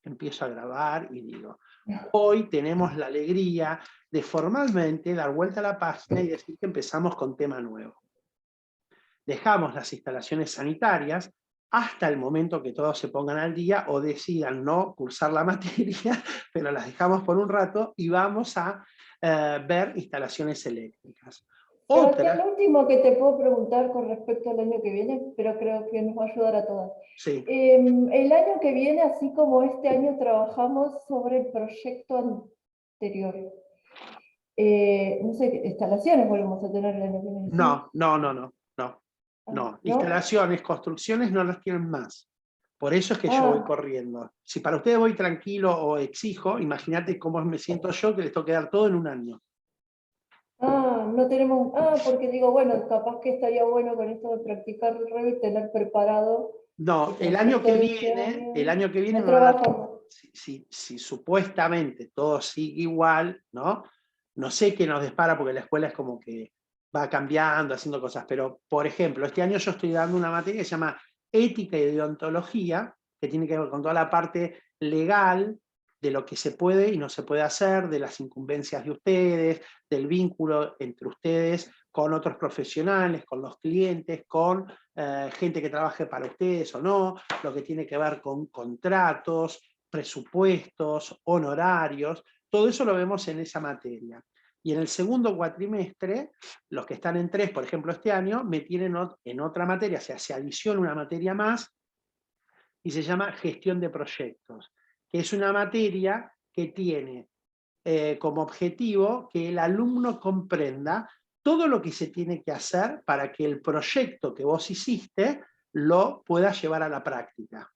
empiezo a grabar y digo, hoy tenemos la alegría de formalmente dar vuelta a la página y decir que empezamos con tema nuevo. Dejamos las instalaciones sanitarias hasta el momento que todos se pongan al día o decidan no cursar la materia, pero las dejamos por un rato y vamos a ver instalaciones eléctricas. Sebastián, lo último que te puedo preguntar con respecto al año que viene, pero creo que nos va a ayudar a todas. Sí. El año que viene, así como este año trabajamos sobre el proyecto anterior, no sé, instalaciones volvemos a tener el año que viene. No. ¿No? Instalaciones, construcciones no las tienen más. Por eso es que yo voy corriendo. Si para ustedes voy tranquilo o exijo, imagínate cómo me siento yo que les tengo que dar todo en un año. No tenemos, porque digo, bueno, capaz que estaría bueno con esto de practicar el Revit, tener preparado. No, el año que viene no me van a... trabajamos. Si supuestamente todo sigue igual, ¿no? No sé qué nos depara porque la escuela es como que va cambiando, haciendo cosas, pero por ejemplo, este año yo estoy dando una materia que se llama Ética y Deontología, que tiene que ver con toda la parte legal de lo que se puede y no se puede hacer, de las incumbencias de ustedes, del vínculo entre ustedes con otros profesionales, con los clientes, con gente que trabaje para ustedes o no, lo que tiene que ver con contratos, presupuestos, honorarios, todo eso lo vemos en esa materia. Y en el segundo cuatrimestre, los que están en 3, por ejemplo, este año, me tienen en otra materia, o sea, se adiciona una materia más, y se llama gestión de proyectos, que es una materia que tiene como objetivo que el alumno comprenda todo lo que se tiene que hacer para que el proyecto que vos hiciste lo puedas llevar a la práctica.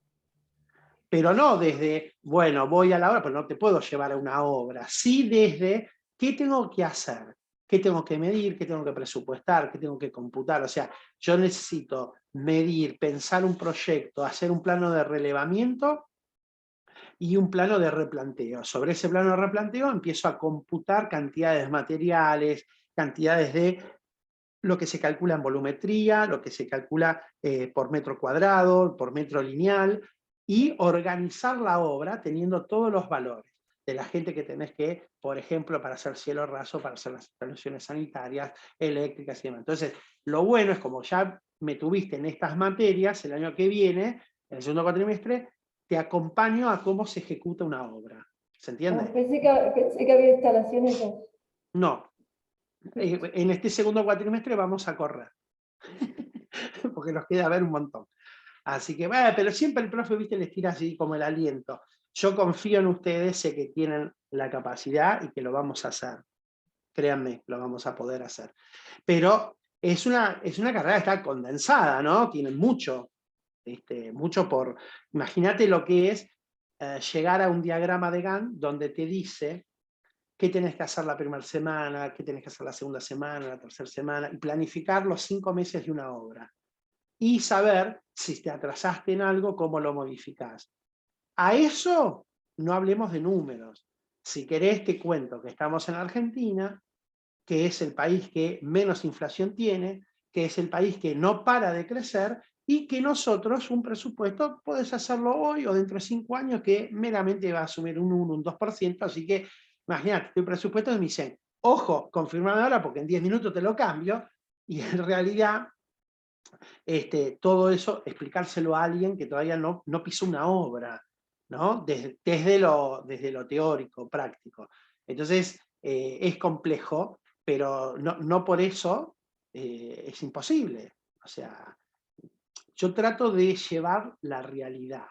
Pero no desde, bueno, voy a la obra, pero no te puedo llevar a una obra. Sí desde, ¿qué tengo que hacer? ¿Qué tengo que medir? ¿Qué tengo que presupuestar? ¿Qué tengo que computar? O sea, yo necesito medir, pensar un proyecto, hacer un plano de relevamiento y un plano de replanteo. Sobre ese plano de replanteo empiezo a computar cantidades materiales, cantidades de lo que se calcula en volumetría, lo que se calcula por metro cuadrado, por metro lineal, y organizar la obra teniendo todos los valores de la gente que tenés que, por ejemplo, para hacer cielo raso, para hacer las instalaciones sanitarias, eléctricas y demás. Entonces, lo bueno es como ya me tuviste en estas materias, el año que viene, en el segundo cuatrimestre, te acompaño a cómo se ejecuta una obra. ¿Se entiende? Pensé que había instalaciones. No. En este segundo cuatrimestre vamos a correr. Porque nos queda ver un montón. Así que, bueno, pero siempre el profe, viste, les tira así como el aliento. Yo confío en ustedes, sé que tienen la capacidad y que lo vamos a hacer. Créanme, lo vamos a poder hacer. Pero es una carrera que está condensada, ¿no? Tienen mucho, mucho por... Imagínate lo que es llegar a un diagrama de Gantt donde te dice qué tenés que hacer la primera semana, qué tenés que hacer la segunda semana, la tercera semana, y planificar los 5 meses de una obra. Y saber si te atrasaste en algo, cómo lo modificás. A eso no hablemos de números. Si querés te cuento que estamos en Argentina, que es el país que menos inflación tiene, que es el país que no para de crecer y que nosotros un presupuesto podés hacerlo hoy o dentro de 5 años que meramente va a asumir un 1, un 2%, así que imagínate, tu presupuesto me dicen, ojo, confirmame ahora porque en 10 minutos te lo cambio, y en realidad todo eso explicárselo a alguien que todavía no pisó una obra, ¿no? Desde lo teórico, práctico. Entonces, es complejo, pero no por eso es imposible. O sea, yo trato de llevar la realidad,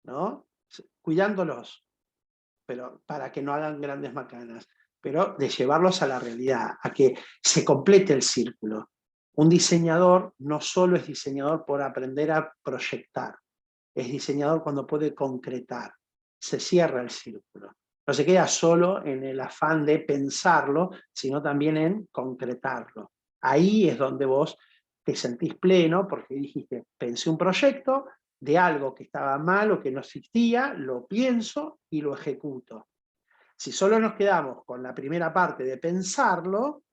¿no? Cuidándolos, pero para que no hagan grandes macanas, pero de llevarlos a la realidad, a que se complete el círculo. Un diseñador no solo es diseñador por aprender a proyectar, es diseñador cuando puede concretar, se cierra el círculo. No se queda solo en el afán de pensarlo, sino también en concretarlo. Ahí es donde vos te sentís pleno porque dijiste, pensé un proyecto de algo que estaba mal o que no existía, lo pienso y lo ejecuto. Si solo nos quedamos con la primera parte de pensarlo,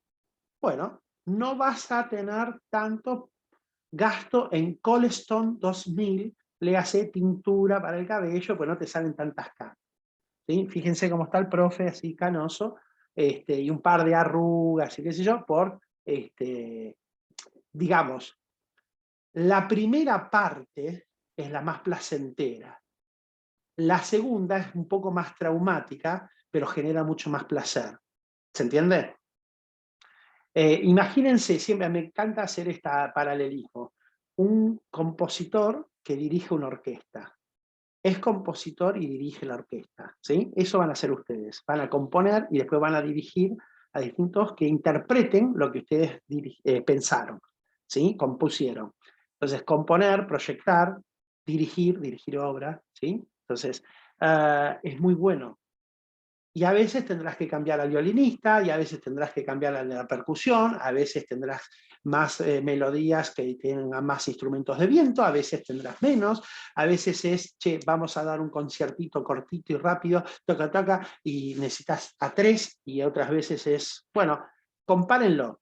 bueno, no vas a tener tanto gasto en Colestone 2000 le hace tintura para el cabello, pues no te salen tantas canas. ¿Sí? Fíjense cómo está el profe, así canoso, y un par de arrugas, y qué sé yo, por, digamos, la primera parte es la más placentera. La segunda es un poco más traumática, pero genera mucho más placer. ¿Se entiende? Imagínense, siempre me encanta hacer este paralelismo. Un compositor que dirige una orquesta. Es compositor y dirige la orquesta. ¿Sí? Eso van a hacer ustedes. Van a componer y después van a dirigir a distintos que interpreten lo que ustedes pensaron. ¿Sí? Compusieron. Entonces, componer, proyectar, dirigir obra. ¿Sí? Entonces, es muy bueno. Y a veces tendrás que cambiar al violinista, y a veces tendrás que cambiar a la percusión, a veces tendrás más melodías que tengan más instrumentos de viento, a veces tendrás menos, a veces es, che, vamos a dar un conciertito cortito y rápido, toca, toca, y necesitas a 3, y otras veces es, bueno, compárenlo.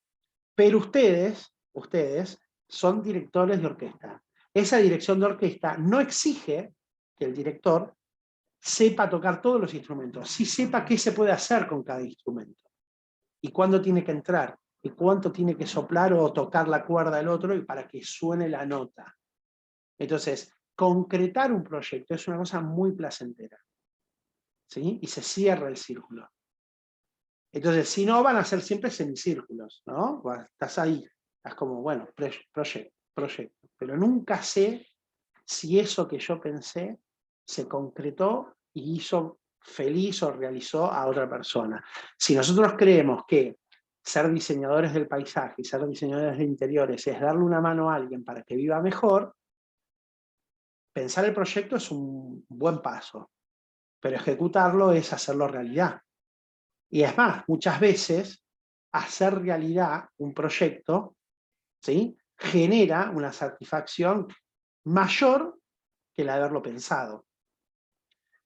Pero ustedes son directores de orquesta. Esa dirección de orquesta no exige que el director sepa tocar todos los instrumentos, sí sepa qué se puede hacer con cada instrumento, y cuándo tiene que entrar, y cuánto tiene que soplar o tocar la cuerda del otro y para que suene la nota. Entonces, concretar un proyecto es una cosa muy placentera, ¿sí? Y se cierra el círculo. Entonces, si no, van a ser siempre semicírculos, ¿no? Estás ahí, estás como, bueno, proyecto, pero nunca sé si eso que yo pensé se concretó y hizo feliz o realizó a otra persona. Si nosotros creemos que ser diseñadores del paisaje y ser diseñadores de interiores es darle una mano a alguien para que viva mejor, pensar el proyecto es un buen paso, pero ejecutarlo es hacerlo realidad. Y es más, muchas veces hacer realidad un proyecto, ¿sí?, genera una satisfacción mayor que el haberlo pensado.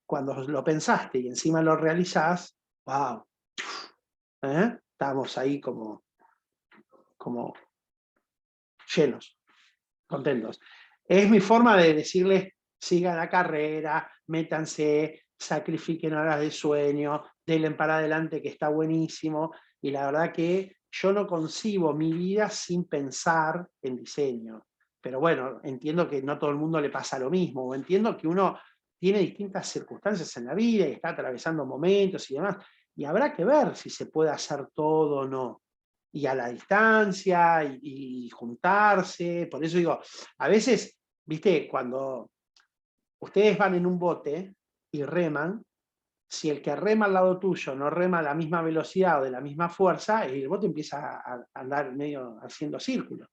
Cuando lo pensaste y encima lo realizás, wow, estamos ahí como llenos, contentos. Es mi forma de decirles, sigan la carrera, métanse, sacrifiquen horas de sueño, denle para adelante que está buenísimo, y la verdad que yo no concibo mi vida sin pensar en diseño. Pero bueno, entiendo que no todo el mundo le pasa lo mismo, o entiendo que uno tiene distintas circunstancias en la vida y está atravesando momentos y demás, y habrá que ver si se puede hacer todo o no. Y a la distancia, y juntarse, por eso digo, a veces, viste, cuando ustedes van en un bote y reman, si el que rema al lado tuyo no rema a la misma velocidad o de la misma fuerza, el bote empieza a andar medio haciendo círculos,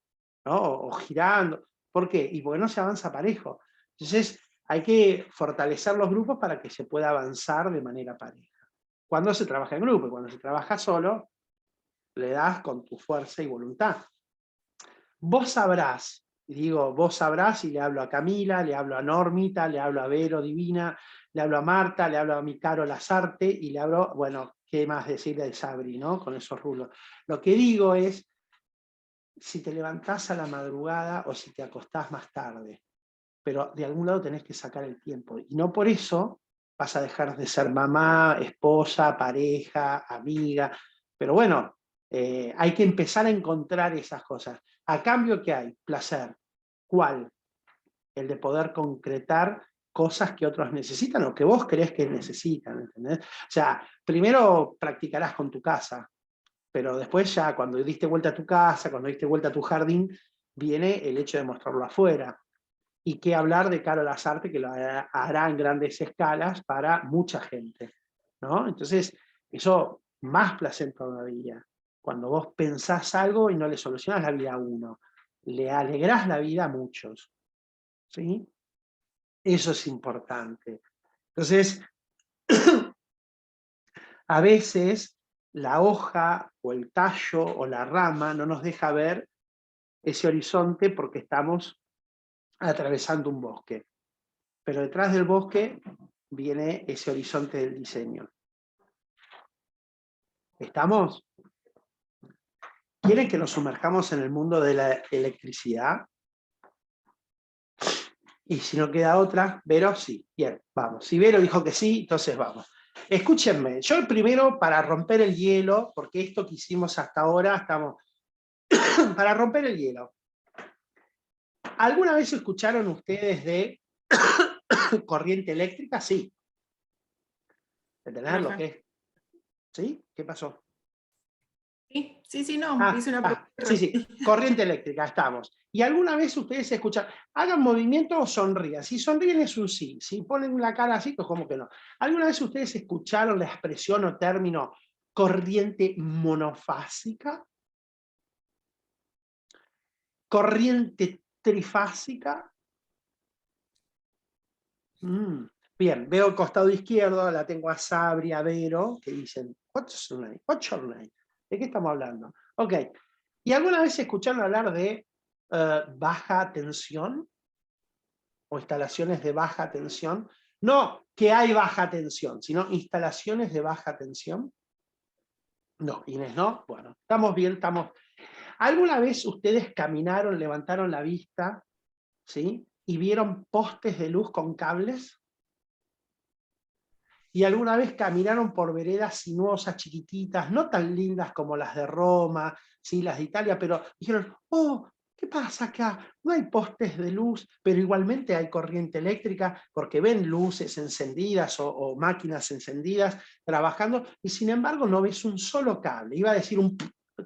¿no? O girando. ¿Por qué? Y porque no se avanza parejo. Entonces, hay que fortalecer los grupos para que se pueda avanzar de manera pareja. Cuando se trabaja en grupo, y cuando se trabaja solo, le das con tu fuerza y voluntad. Vos sabrás, y digo, vos sabrás, y le hablo a Camila, le hablo a Normita, le hablo a Vero Divina, le hablo a Marta, le hablo a mi Caro Lazarte, y le hablo, bueno, qué más decirle de Sabri, ¿no? Con esos rulos. Lo que digo es, si te levantás a la madrugada o si te acostás más tarde, pero de algún lado tenés que sacar el tiempo, y no por eso vas a dejar de ser mamá, esposa, pareja, amiga, pero bueno, hay que empezar a encontrar esas cosas. ¿A cambio qué hay? Placer. ¿Cuál? El de poder concretar cosas que otros necesitan o que vos crees que necesitan, ¿entendés? O sea, primero practicarás con tu casa, pero después ya cuando diste vuelta a tu casa, cuando diste vuelta a tu jardín, viene el hecho de mostrarlo afuera. Y qué hablar de Caro Lazarte, que lo hará en grandes escalas para mucha gente, ¿no? Entonces, eso más placer todavía. Cuando vos pensás algo y no le solucionás la vida a uno, le alegrás la vida a muchos, ¿sí? Eso es importante. Entonces, a veces la hoja o el tallo o la rama no nos deja ver ese horizonte porque estamos atravesando un bosque. Pero detrás del bosque viene ese horizonte del diseño. ¿Estamos? ¿Quieren que nos sumerjamos en el mundo de la electricidad? Y si no queda otra, Vero, sí. Bien, vamos. Si Vero dijo que sí, entonces vamos. Escúchenme, yo el primero para romper el hielo, porque esto que hicimos hasta ahora, estamos para romper el hielo. ¿Alguna vez escucharon ustedes de corriente eléctrica? Sí. ¿Entendés lo que es? ¿Sí? ¿Qué pasó? Sí, no, hice una pregunta. Sí, corriente eléctrica, estamos. ¿Y alguna vez ustedes escuchan, hagan movimiento o sonrían? Si sonríen es un sí, si ponen la cara así, pues como que no. ¿Alguna vez ustedes escucharon la expresión o término corriente monofásica? ¿Corriente trifásica? Bien, veo el costado izquierdo, la tengo a Sabri, a Vero, que dicen, what's your name? What's your name? ¿De qué estamos hablando? Ok. ¿Y alguna vez escucharon hablar de baja tensión? ¿O instalaciones de baja tensión? No que hay baja tensión, sino instalaciones de baja tensión. No, Inés, ¿no? Bueno, estamos bien, estamos... ¿Alguna vez ustedes caminaron, levantaron la vista, ¿sí? Y vieron postes de luz con cables? ¿Y alguna vez caminaron por veredas sinuosas, chiquititas, no tan lindas como las de Roma, ¿sí? Las de Italia, pero dijeron, oh, ¿qué pasa acá? No hay postes de luz, pero igualmente hay corriente eléctrica, porque ven luces encendidas o máquinas encendidas trabajando, y sin embargo no ves un solo cable. Iba a decir un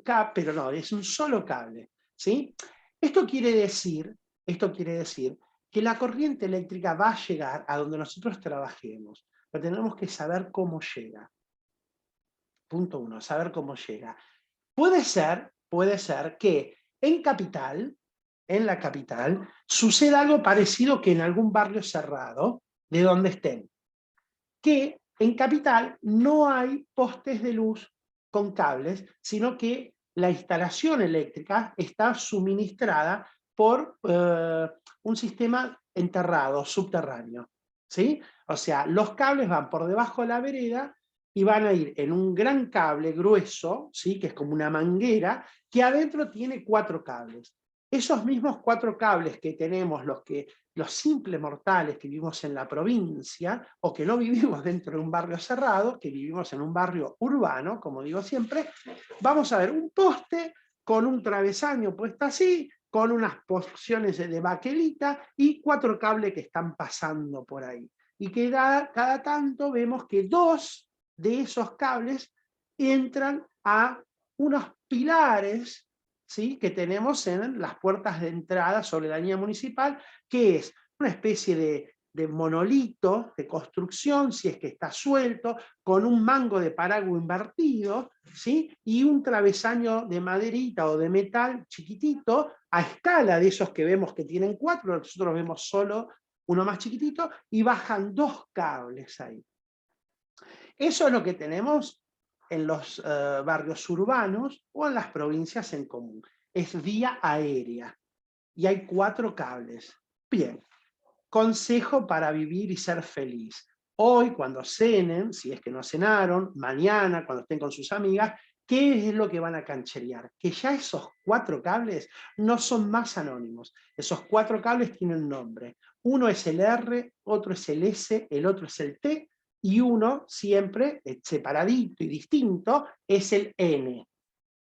cable, pero no, es un solo cable, ¿sí? Esto quiere decir que la corriente eléctrica va a llegar a donde nosotros trabajemos, pero tenemos que saber cómo llega. Punto 1, saber cómo llega. Puede ser que en la capital, suceda algo parecido que en algún barrio cerrado, de donde estén. Que en capital no hay postes de luz con cables, sino que la instalación eléctrica está suministrada por un sistema enterrado, subterráneo, ¿sí? O sea, los cables van por debajo de la vereda y van a ir en un gran cable grueso, ¿sí? Que es como una manguera, que adentro tiene 4 cables. Esos mismos 4 cables que tenemos los simples mortales que vivimos en la provincia, o que no vivimos dentro de un barrio cerrado, que vivimos en un barrio urbano, como digo siempre, vamos a ver un poste con un travesaño puesto así, con unas porciones de baquelita y 4 cables que están pasando por ahí. Y que cada tanto vemos que 2 de esos cables entran a unos pilares, ¿sí? Que tenemos en las puertas de entrada sobre la línea municipal, que es una especie de monolito de construcción, si es que está suelto, con un mango de paraguas invertido, ¿sí? Y un travesaño de maderita o de metal chiquitito, a escala de esos que vemos que tienen 4, nosotros vemos solo uno más chiquitito, y bajan 2 cables ahí. Eso es lo que tenemos en los barrios urbanos o en las provincias en común. Es vía aérea y hay 4 cables. Bien, consejo para vivir y ser feliz. Hoy, cuando cenen, si es que no cenaron, mañana, cuando estén con sus amigas, ¿qué es lo que van a cancherear? Que ya esos 4 cables no son más anónimos. Esos 4 cables tienen nombre. Uno es el R, otro es el S, el otro es el T, y uno, siempre separadito y distinto, es el N.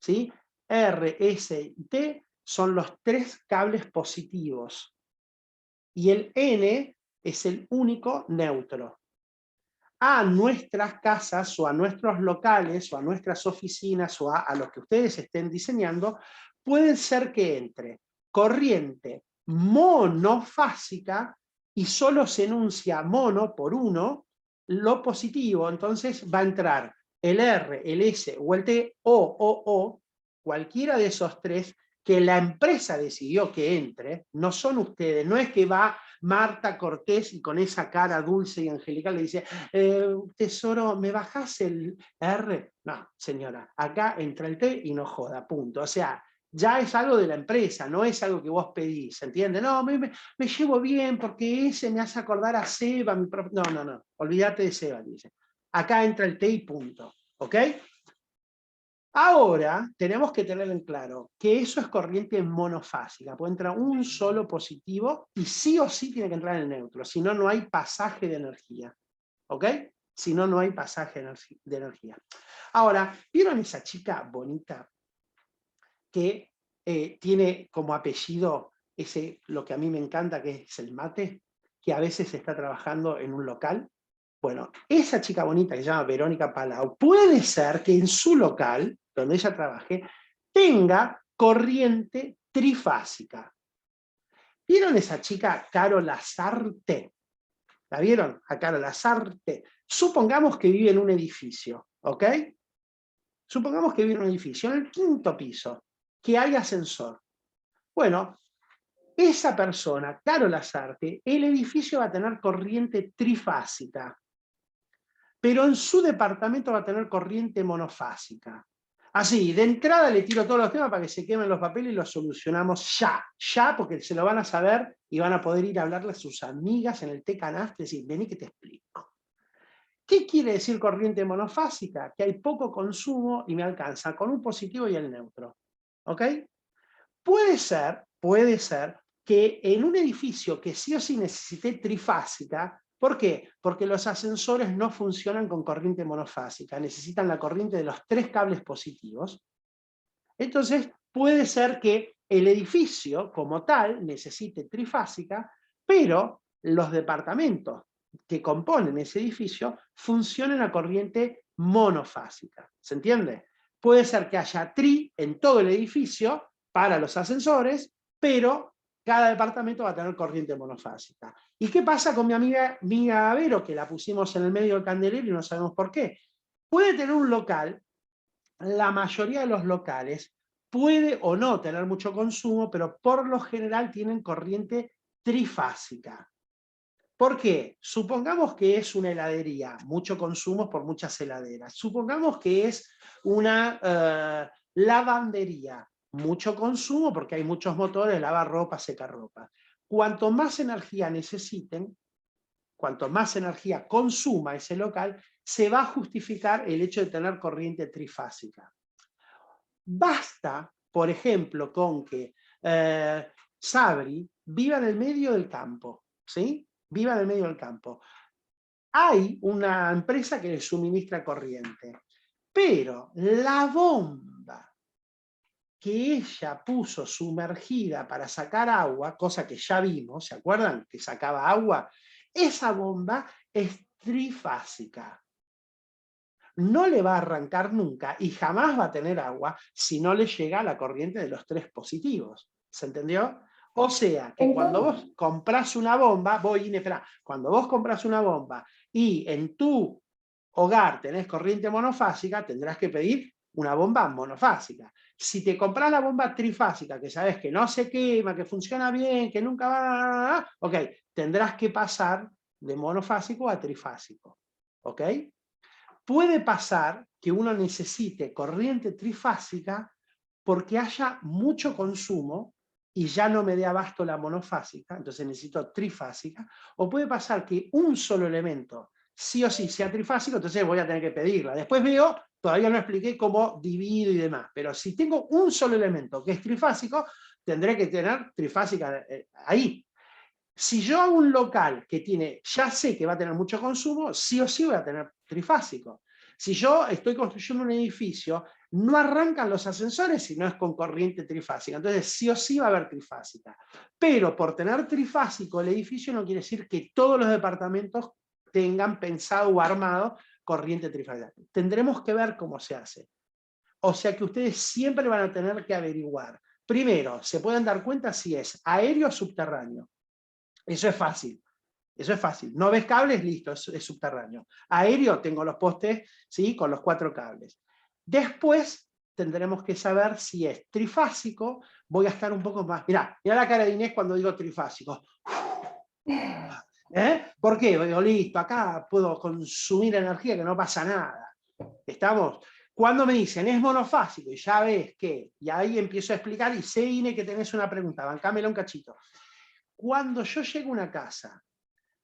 ¿Sí? R, S y T son los 3 cables positivos. Y el N es el único neutro. A nuestras casas o a nuestros locales o a nuestras oficinas o a lo que ustedes estén diseñando, puede ser que entre corriente monofásica y solo se enuncia mono por uno, lo positivo, entonces va a entrar el R, el S o el T o, cualquiera de esos 3 que la empresa decidió que entre, no son ustedes, no es que va Marta Cortés y con esa cara dulce y angelical le dice, tesoro, ¿me bajás el R? No, señora, acá entra el T y no joda, punto. O sea, ya es algo de la empresa, no es algo que vos pedís, ¿entiendes? No, me llevo bien porque ese me hace acordar a Seba, mi profe. No, olvídate de Seba, dice. Acá entra el T y punto, ¿ok? Ahora tenemos que tener en claro que eso es corriente monofásica. Puede entrar un solo positivo y sí o sí tiene que entrar en el neutro. Si no, no hay pasaje de energía. ¿Ok? Si no, no hay pasaje de energía. Ahora, ¿vieron esa chica bonita que tiene como apellido lo que a mí me encanta, que es el mate, que a veces está trabajando en un local? Bueno, esa chica bonita que se llama Verónica Palau, puede ser que en su local, donde ella trabaje, tenga corriente trifásica. ¿Vieron esa chica Caro Lazarte? ¿La vieron? A Caro Lazarte. Supongamos que vive en un edificio, ¿ok? Supongamos que vive en un edificio, en el 5º piso, que hay ascensor. Bueno, esa persona, Caro Lazarte, el edificio va a tener corriente trifásica, pero en su departamento va a tener corriente monofásica. Así, de entrada le tiro todos los temas para que se quemen los papeles y los solucionamos ya, porque se lo van a saber y van a poder ir a hablarle a sus amigas en el té canastre y decir, vení que te explico. ¿Qué quiere decir corriente monofásica? Que hay poco consumo y me alcanza con un positivo y el neutro. ¿Ok? Puede ser que en un edificio que sí o sí necesite trifásica, ¿por qué? Porque los ascensores no funcionan con corriente monofásica, necesitan la corriente de los 3 cables positivos. Entonces, puede ser que el edificio como tal necesite trifásica, pero los departamentos que componen ese edificio funcionen a corriente monofásica. ¿Se entiende? Puede ser que haya tri en todo el edificio para los ascensores, pero cada departamento va a tener corriente monofásica. ¿Y qué pasa con mi amiga Vero, que la pusimos en el medio del candelero y no sabemos por qué? Puede tener un local, la mayoría de los locales puede o no tener mucho consumo, pero por lo general tienen corriente trifásica. ¿Por qué? Supongamos que es una heladería, mucho consumo por muchas heladeras. Supongamos que es una lavandería, mucho consumo porque hay muchos motores, lava ropa, seca ropa. Cuanto más energía necesiten, cuanto más energía consuma ese local, se va a justificar el hecho de tener corriente trifásica. Basta, por ejemplo, con que Sabri viva en el medio del campo, ¿sí? Viva en el medio del campo. Hay una empresa que le suministra corriente, pero la bomba que ella puso sumergida para sacar agua, cosa que ya vimos, ¿se acuerdan? Que sacaba agua. Esa bomba es trifásica. No le va a arrancar nunca y jamás va a tener agua si no le llega la corriente de los 3 positivos. ¿Se entendió? O sea, que cuando vos compras una bomba, cuando vos compras una bomba y en tu hogar tenés corriente monofásica, tendrás que pedir una bomba monofásica. Si te compras la bomba trifásica, que sabes que no se quema, que funciona bien, que nunca va... Ok, tendrás que pasar de monofásico a trifásico. ¿Ok? Puede pasar que uno necesite corriente trifásica porque haya mucho consumo y ya no me dé abasto la monofásica, entonces necesito trifásica, o puede pasar que un solo elemento sí o sí sea trifásico, entonces voy a tener que pedirla. Después veo, todavía no expliqué cómo divido y demás, pero si tengo un solo elemento que es trifásico, tendré que tener trifásica ahí. Si yo hago un local que tiene, ya sé que va a tener mucho consumo, sí o sí voy a tener trifásico. Si yo estoy construyendo un edificio, no arrancan los ascensores si no es con corriente trifásica. Entonces sí o sí va a haber trifásica. Pero por tener trifásico el edificio no quiere decir que todos los departamentos tengan pensado o armado corriente trifásica. Tendremos que ver cómo se hace. O sea que ustedes siempre van a tener que averiguar. Primero, se pueden dar cuenta si es aéreo o subterráneo. Eso es fácil. Eso es fácil. ¿No ves cables? Listo, es subterráneo. Aéreo, tengo los postes, ¿sí? Con los 4 cables. Después tendremos que saber si es trifásico. Voy a estar un poco más... Mirá la cara de Inés cuando digo trifásico. ¿Por qué? Digo, listo, acá puedo consumir energía que no pasa nada. ¿Estamos? Cuando me dicen es monofásico y ya ves que, y ahí empiezo a explicar y sé, Inés, que tenés una pregunta, bancámela un cachito. Cuando yo llego a una casa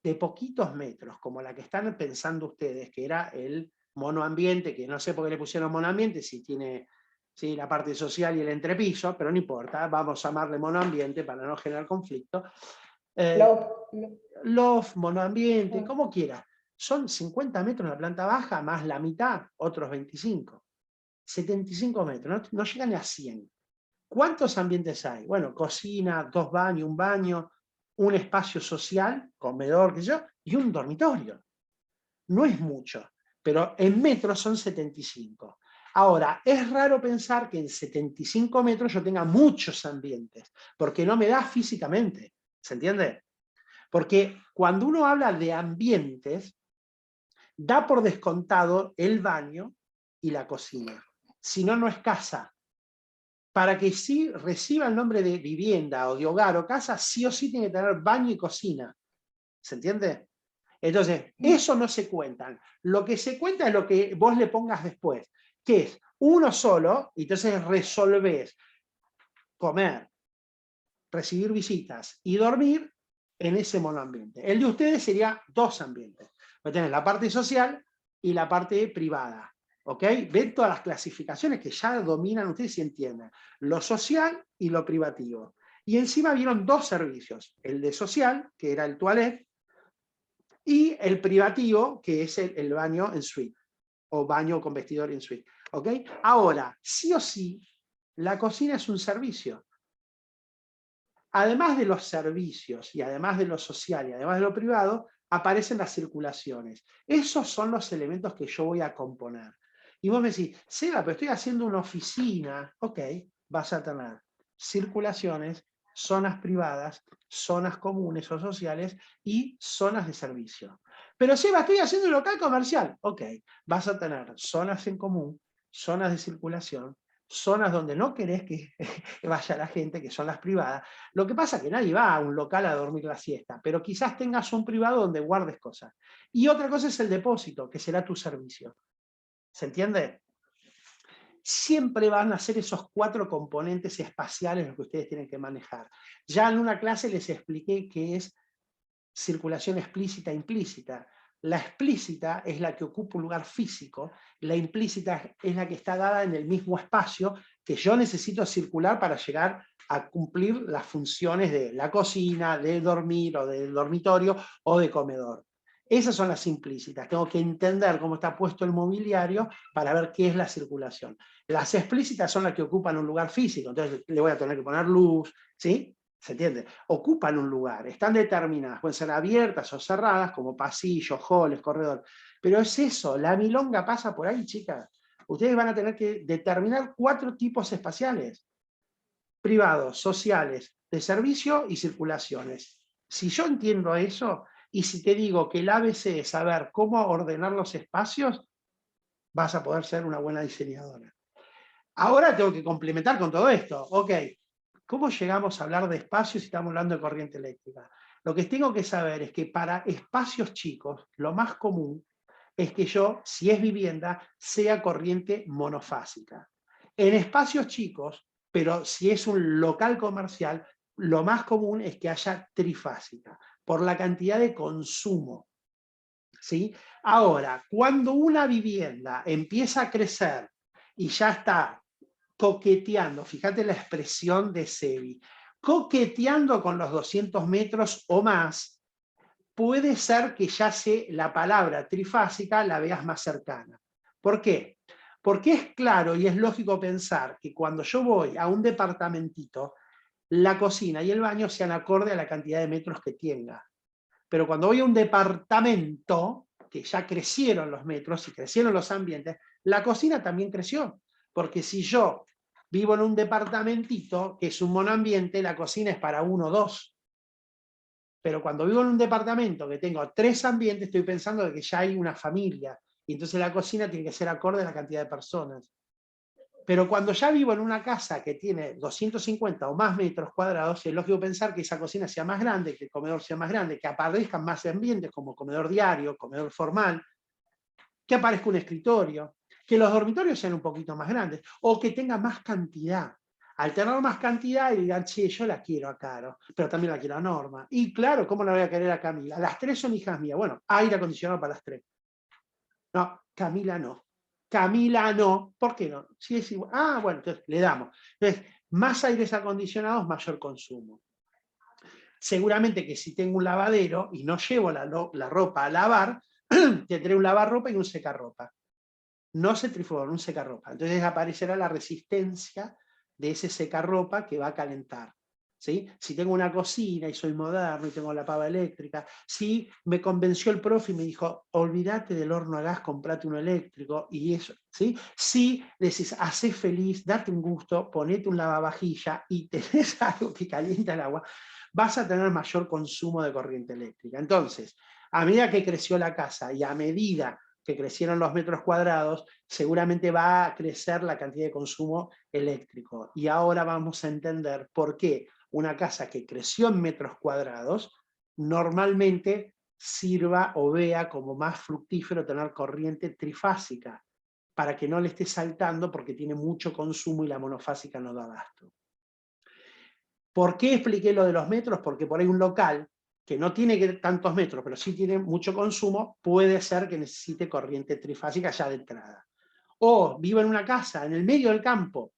de poquitos metros, como la que están pensando ustedes, que era el monoambiente, que no sé por qué le pusieron monoambiente, si tiene ¿sí? La parte social y el entrepiso, pero no importa, vamos a llamarle monoambiente para no generar conflicto. Loft, monoambiente, como quiera. Son 50 metros en la planta baja, más la mitad, otros 25. 75 metros, no llegan ni a 100. ¿Cuántos ambientes hay? Bueno, cocina, 2 baños, un baño, un espacio social, comedor, qué sé yo, y un dormitorio. No es mucho, pero en metros son 75. Ahora, es raro pensar que en 75 metros yo tenga muchos ambientes, porque no me da físicamente, ¿se entiende? Porque cuando uno habla de ambientes, da por descontado el baño y la cocina. Si no, no es casa. Para que sí reciba el nombre de vivienda o de hogar o casa, sí o sí tiene que tener baño y cocina. ¿Se entiende? Entonces, eso no se cuentan. Lo que se cuenta es lo que vos le pongas después, que es uno solo, y entonces resolvés comer, recibir visitas y dormir en ese monoambiente. El de ustedes sería 2 ambientes. Tenés la parte social y la parte privada. ¿Ok? Ven todas las clasificaciones que ya dominan ustedes y entienden. Lo social y lo privativo. Y encima vieron 2 servicios. El de social, que era el toilet, y el privativo, que es el baño en suite. O baño con vestidor en suite. ¿Ok? Ahora, sí o sí, la cocina es un servicio. Además de los servicios y además de lo social y además de lo privado, aparecen las circulaciones. Esos son los elementos que yo voy a componer. Y vos me decís, Seba, pero estoy haciendo una oficina. Ok, vas a tener circulaciones, zonas privadas, zonas comunes o sociales y zonas de servicio. Pero Seba, estoy haciendo un local comercial. Ok, vas a tener zonas en común, zonas de circulación, zonas donde no querés que vaya la gente, que son las privadas. Lo que pasa es que nadie va a un local a dormir la siesta, pero quizás tengas un privado donde guardes cosas. Y otra cosa es el depósito, que será tu servicio. ¿Se entiende? Siempre van a ser esos 4 componentes espaciales los que ustedes tienen que manejar. Ya en una clase les expliqué qué es circulación explícita e implícita. La explícita es la que ocupa un lugar físico, la implícita es la que está dada en el mismo espacio que yo necesito circular para llegar a cumplir las funciones de la cocina, de dormir o del dormitorio o de comedor. Esas son las implícitas. Tengo que entender cómo está puesto el mobiliario para ver qué es la circulación. Las explícitas son las que ocupan un lugar físico, entonces le voy a tener que poner luz, ¿sí? ¿Se entiende? Ocupan un lugar, están determinadas, pueden ser abiertas o cerradas, como pasillos, halls, corredor. Pero es eso, la milonga pasa por ahí, chicas. Ustedes van a tener que determinar 4 tipos espaciales: privados, sociales, de servicio y circulaciones. Si yo entiendo eso, y si te digo que el ABC es saber cómo ordenar los espacios, vas a poder ser una buena diseñadora. Ahora tengo que complementar con todo esto. Ok, ¿cómo llegamos a hablar de espacios si estamos hablando de corriente eléctrica? Lo que tengo que saber es que para espacios chicos, lo más común es que yo, si es vivienda, sea corriente monofásica. En espacios chicos, pero si es un local comercial, lo más común es que haya trifásica, por la cantidad de consumo. ¿Sí? Ahora, cuando una vivienda empieza a crecer y ya está coqueteando, fíjate la expresión de Sebi, coqueteando con los 200 metros o más, puede ser que ya la palabra trifásica la veas más cercana. ¿Por qué? Porque es claro y es lógico pensar que cuando yo voy a un departamentito, la cocina y el baño sean acorde a la cantidad de metros que tenga. Pero cuando voy a un departamento, que ya crecieron los metros y crecieron los ambientes, la cocina también creció. Porque si yo vivo en un departamentito, que es un monoambiente, la cocina es para 1 o 2. Pero cuando vivo en un departamento que tengo 3 ambientes, estoy pensando de que ya hay una familia. Y entonces la cocina tiene que ser acorde a la cantidad de personas. Pero cuando ya vivo en una casa que tiene 250 o más metros cuadrados, es lógico pensar que esa cocina sea más grande, que el comedor sea más grande, que aparezcan más ambientes como comedor diario, comedor formal, que aparezca un escritorio, que los dormitorios sean un poquito más grandes, o que tenga más cantidad. Al tener más cantidad, y digan, che, yo la quiero a Caro, pero también la quiero a Norma. Y claro, ¿cómo la voy a querer a Camila? Las 3 son hijas mías. Bueno, aire acondicionado para las 3. No, Camila no. Camila no. ¿Por qué no? Si es igual. Ah, bueno, entonces le damos. Entonces, más aires acondicionados, mayor consumo. Seguramente que si tengo un lavadero y no llevo la ropa a lavar, tendré un lavarropa y un secarropa. No centrifugador, un secarropa. Entonces aparecerá la resistencia de ese secarropa que va a calentar. ¿Sí? Si tengo una cocina y soy moderno y tengo la pava eléctrica, si me convenció el profe y me dijo, olvídate del horno a gas, comprate uno eléctrico, y eso, ¿sí? Si decís, hacé feliz, date un gusto, ponete un lavavajilla y tenés algo que calienta el agua, vas a tener mayor consumo de corriente eléctrica. Entonces, a medida que creció la casa y a medida que crecieron los metros cuadrados, seguramente va a crecer la cantidad de consumo eléctrico. Y ahora vamos a entender por qué una casa que creció en metros cuadrados normalmente sirva o vea como más fructífero tener corriente trifásica, para que no le esté saltando porque tiene mucho consumo y la monofásica no da abasto. ¿Por qué expliqué lo de los metros? Porque por ahí un local que no tiene tantos metros, pero sí tiene mucho consumo, puede ser que necesite corriente trifásica ya de entrada. O vivo en una casa, en el medio del campo,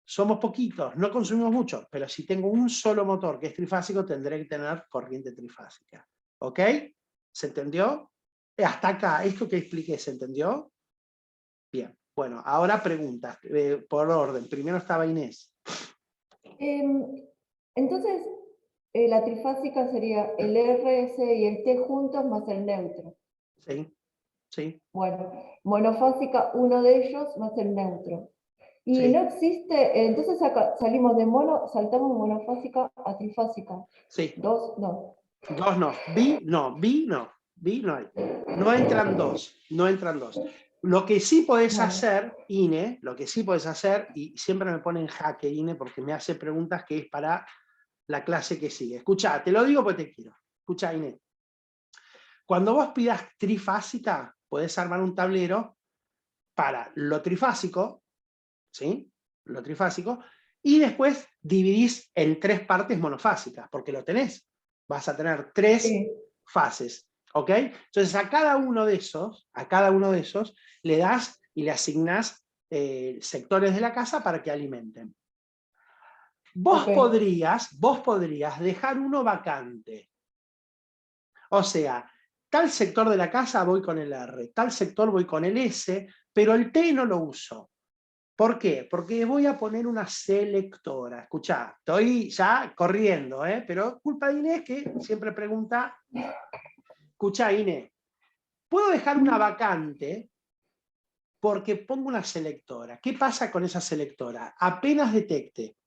somos poquitos, no consumimos mucho, pero si tengo un solo motor que es trifásico, tendré que tener corriente trifásica. ¿Ok? ¿Se entendió? Hasta acá, esto que expliqué, ¿se entendió? Bien, bueno, ahora preguntas, por orden. Primero estaba Inés. Entonces, la trifásica sería el RS y el T juntos más el neutro. Sí, sí, Bueno, monofásica, uno de ellos más el neutro. Y sí, no existe, entonces salimos de saltamos de monofásica a trifásica. sí. Dos, no. Dos no. Bi no hay. No entran dos, no entran dos. Lo que sí podés Bueno, hacer, Ine, lo que sí podés hacer, y siempre me pone en jaque Ine porque me hace preguntas que es para la clase que sigue. Escuchá, te lo digo porque te quiero. Escuchá, Ine. Cuando vos pidas trifásica, podés armar un tablero para lo trifásico, ¿sí? Lo trifásico, y después dividís en tres partes monofásicas, porque lo tenés. Vas a tener tres sí. fases, ¿ok? Entonces a cada uno de esos, le das y le asignás sectores de la casa para que alimenten. Vos Ok. podrías dejar uno vacante. O sea, tal sector de la casa voy con el R, tal sector voy con el S, pero el T no lo uso. ¿Por qué? Porque voy a poner una selectora. Escuchá, estoy ya corriendo, pero culpa de Inés que siempre pregunta. Escuchá, Inés, ¿puedo dejar una vacante? Porque pongo una selectora. ¿Qué pasa con esa selectora? Apenas detecte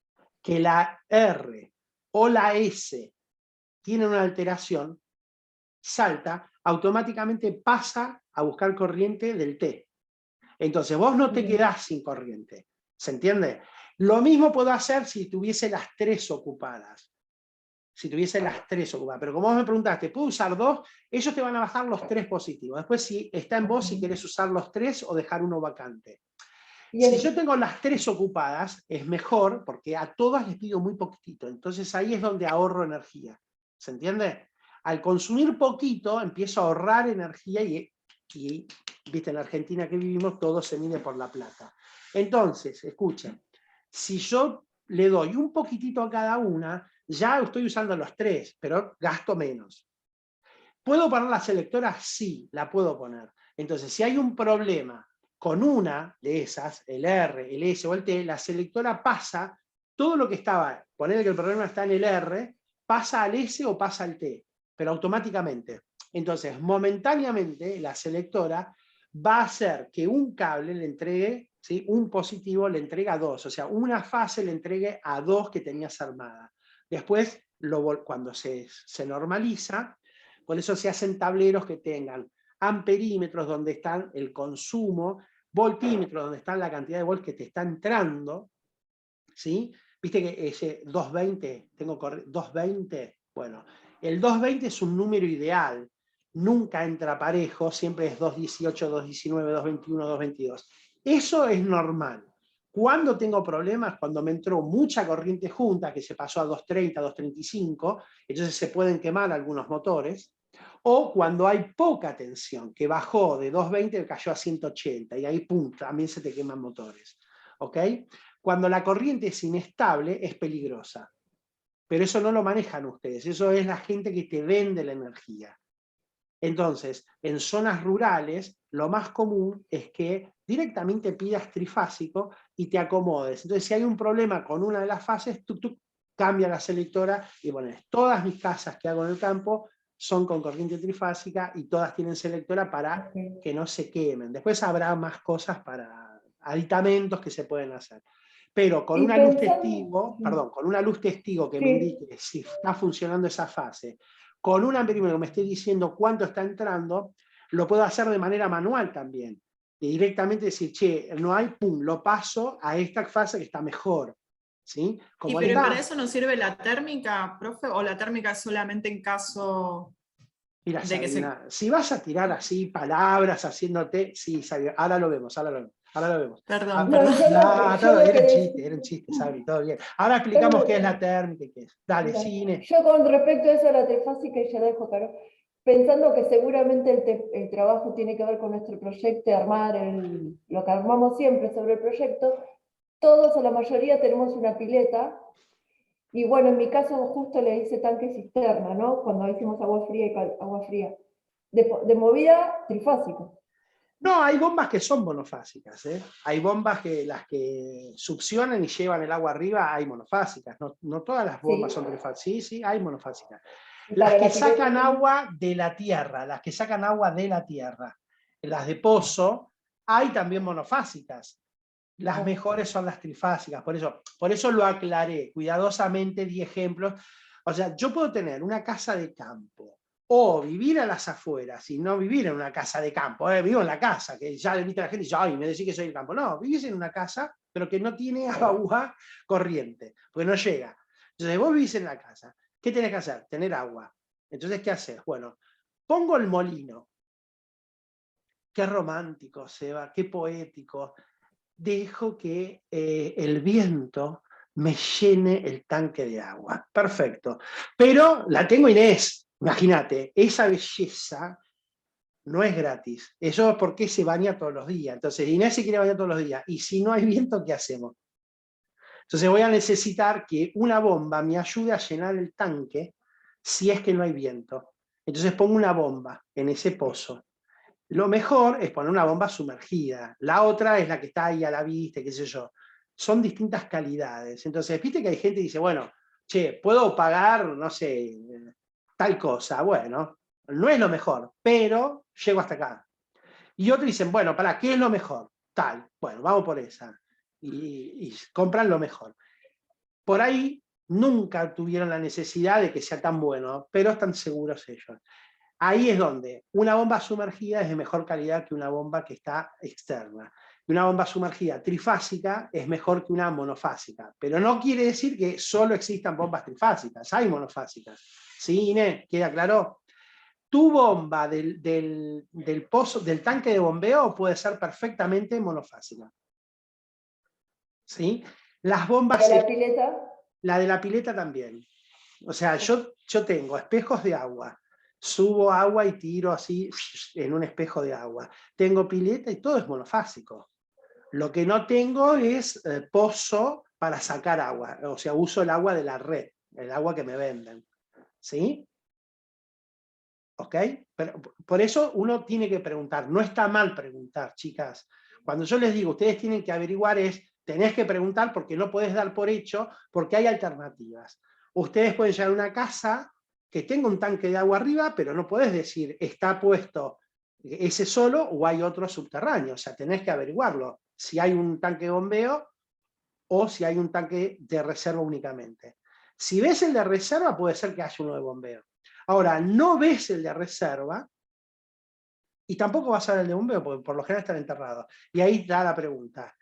que la R o la S tienen una alteración, salta, automáticamente pasa a buscar corriente del T. Entonces vos no te quedás sin corriente. ¿Se entiende? Lo mismo puedo hacer si tuviese las tres ocupadas. Si tuviese las tres ocupadas. Pero como vos me preguntaste, ¿puedo usar dos? Ellos te van a bajar los tres positivos. Después si está en vos si querés usar los tres o dejar uno vacante. Si yo tengo las tres ocupadas, es mejor porque a todas les pido muy poquitito. Entonces ahí es donde ahorro energía. ¿Se entiende? Al consumir poquito, empiezo a ahorrar energía y viste, en la Argentina que vivimos, todo se mide por la plata. Entonces, escuchen, si yo le doy un poquitito a cada una, ya estoy usando los tres, pero gasto menos. ¿Puedo poner la selectora? Sí, la puedo poner. Entonces, si hay un problema con una de esas, el R, el S o el T, la selectora pasa todo lo que estaba, ponerle que el problema está en el R, pasa al S o pasa al T, pero automáticamente. Entonces, momentáneamente, la selectora va a hacer que un cable le entregue, ¿sí? Un positivo le entrega dos, o sea, una fase le entregue a dos que tenías armada. Después, cuando se normaliza, por eso se hacen tableros que tengan amperímetros donde están el consumo, voltímetros donde está la cantidad de volts que te está entrando, ¿sí? Viste que ese 220, tengo 220, bueno, el 220 es un número ideal, nunca entra parejo, siempre es 218, 219, 221, 222. Eso es normal. Cuando tengo problemas, cuando me entró mucha corriente junta, que se pasó a 230, 235, entonces se pueden quemar algunos motores, O cuando hay poca tensión, que bajó de 220 y cayó a 180, y ahí pum, también se te queman motores. ¿Ok? Cuando la corriente es inestable, es peligrosa. Pero eso no lo manejan ustedes, eso es la gente que te vende la energía. Entonces, en zonas rurales, lo más común es que directamente pidas trifásico y te acomodes. Entonces, si hay un problema con una de las fases, tú cambia la selectora y pones. Todas mis casas que hago en el campo son con corriente trifásica y todas tienen selectora para que no se quemen. Después habrá más cosas para aditamentos que se pueden hacer. Pero con una luz testigo, perdón, con una luz testigo que me indique si está funcionando esa fase, con un amperímetro que me esté diciendo cuánto está entrando, lo puedo hacer de manera manual también. Y directamente decir, che, no hay, pum, lo paso a esta fase que está mejor. ¿Sí? Como pero para eso no sirve la térmica, profe, o la térmica solamente en caso Mira, de que Sabrina, si vas a tirar así palabras haciéndote, sí, Sabri, ahora lo vemos. Perdón, No, Todo, era un chiste, Sabri, todo bien. Ahora explicamos qué es la térmica y qué es. Dale, Cine. Yo con respecto a eso de la trifásica, y ya dejo claro, pensando que seguramente el trabajo tiene que ver con nuestro proyecto, armar lo que armamos siempre sobre el proyecto, todos o la mayoría tenemos una pileta, y bueno, en mi caso justo le hice tanque cisterna, ¿no? Cuando hicimos agua fría y agua fría, de movida trifásica. No, hay bombas que son monofásicas, ¿eh? Hay bombas que las que succionan y llevan el agua arriba, hay monofásicas. No todas las bombas son trifásicas. Sí, sí, hay monofásicas. Las que sacan agua de la tierra, las de pozo, hay también monofásicas. Las mejores son las trifásicas, por eso lo aclaré, cuidadosamente di ejemplos. O sea, yo puedo tener una casa de campo, o vivir a las afueras, y no vivir en una casa de campo, vivo en la casa, que ya le invita a la gente y dice, ay, me decís que soy del campo. No, vivís en una casa, pero que no tiene agua corriente, porque no llega. Entonces vos vivís en la casa, ¿qué tenés que hacer? Tener agua. Entonces, ¿qué haces? Bueno, pongo el molino. Qué romántico, Seba, qué poético. Dejo que el viento me llene el tanque de agua. Perfecto. Pero la tengo Inés. Imagínate, esa belleza no es gratis. Eso es porque se baña todos los días. Entonces, Inés se quiere bañar todos los días. Y si no hay viento, ¿qué hacemos? Entonces voy a necesitar que una bomba me ayude a llenar el tanque si es que no hay viento. Entonces pongo una bomba en ese pozo. Lo mejor es poner una bomba sumergida. La otra es la que está ahí a la vista, qué sé yo. Son distintas calidades. Entonces, viste que hay gente que dice, bueno, che, puedo pagar, no sé, tal cosa. Bueno, no es lo mejor, pero llego hasta acá. Y otros dicen, bueno, ¿para qué es lo mejor? Tal. Bueno, vamos por esa. Y compran lo mejor. Por ahí nunca tuvieron la necesidad de que sea tan bueno, pero están seguros ellos. Ahí es donde una bomba sumergida es de mejor calidad que una bomba que está externa. Y una bomba sumergida trifásica es mejor que una monofásica. Pero no quiere decir que solo existan bombas trifásicas, hay monofásicas. ¿Sí, Inés? ¿Queda claro? Tu bomba del pozo, del tanque de bombeo puede ser perfectamente monofásica. ¿Sí? Las bombas... ¿Para la pileta? La de la pileta también. O sea, yo tengo espejos de agua, subo agua y tiro así en un espejo de agua. Tengo pileta y todo es monofásico. Lo que no tengo es pozo para sacar agua. O sea, uso el agua de la red, el agua que me venden. ¿Sí? ¿Ok? Pero por eso uno tiene que preguntar. No está mal preguntar, chicas. Cuando yo les digo, ustedes tienen que averiguar tenés que preguntar porque no podés dar por hecho, porque hay alternativas. Ustedes pueden llegar a una casa que tenga un tanque de agua arriba, pero no podés decir, está puesto ese solo o hay otro subterráneo. O sea, tenés que averiguarlo. Si hay un tanque de bombeo o si hay un tanque de reserva únicamente. Si ves el de reserva, puede ser que haya uno de bombeo. Ahora, no ves el de reserva y tampoco vas a ver el de bombeo, porque por lo general están enterrados. Y ahí da la pregunta.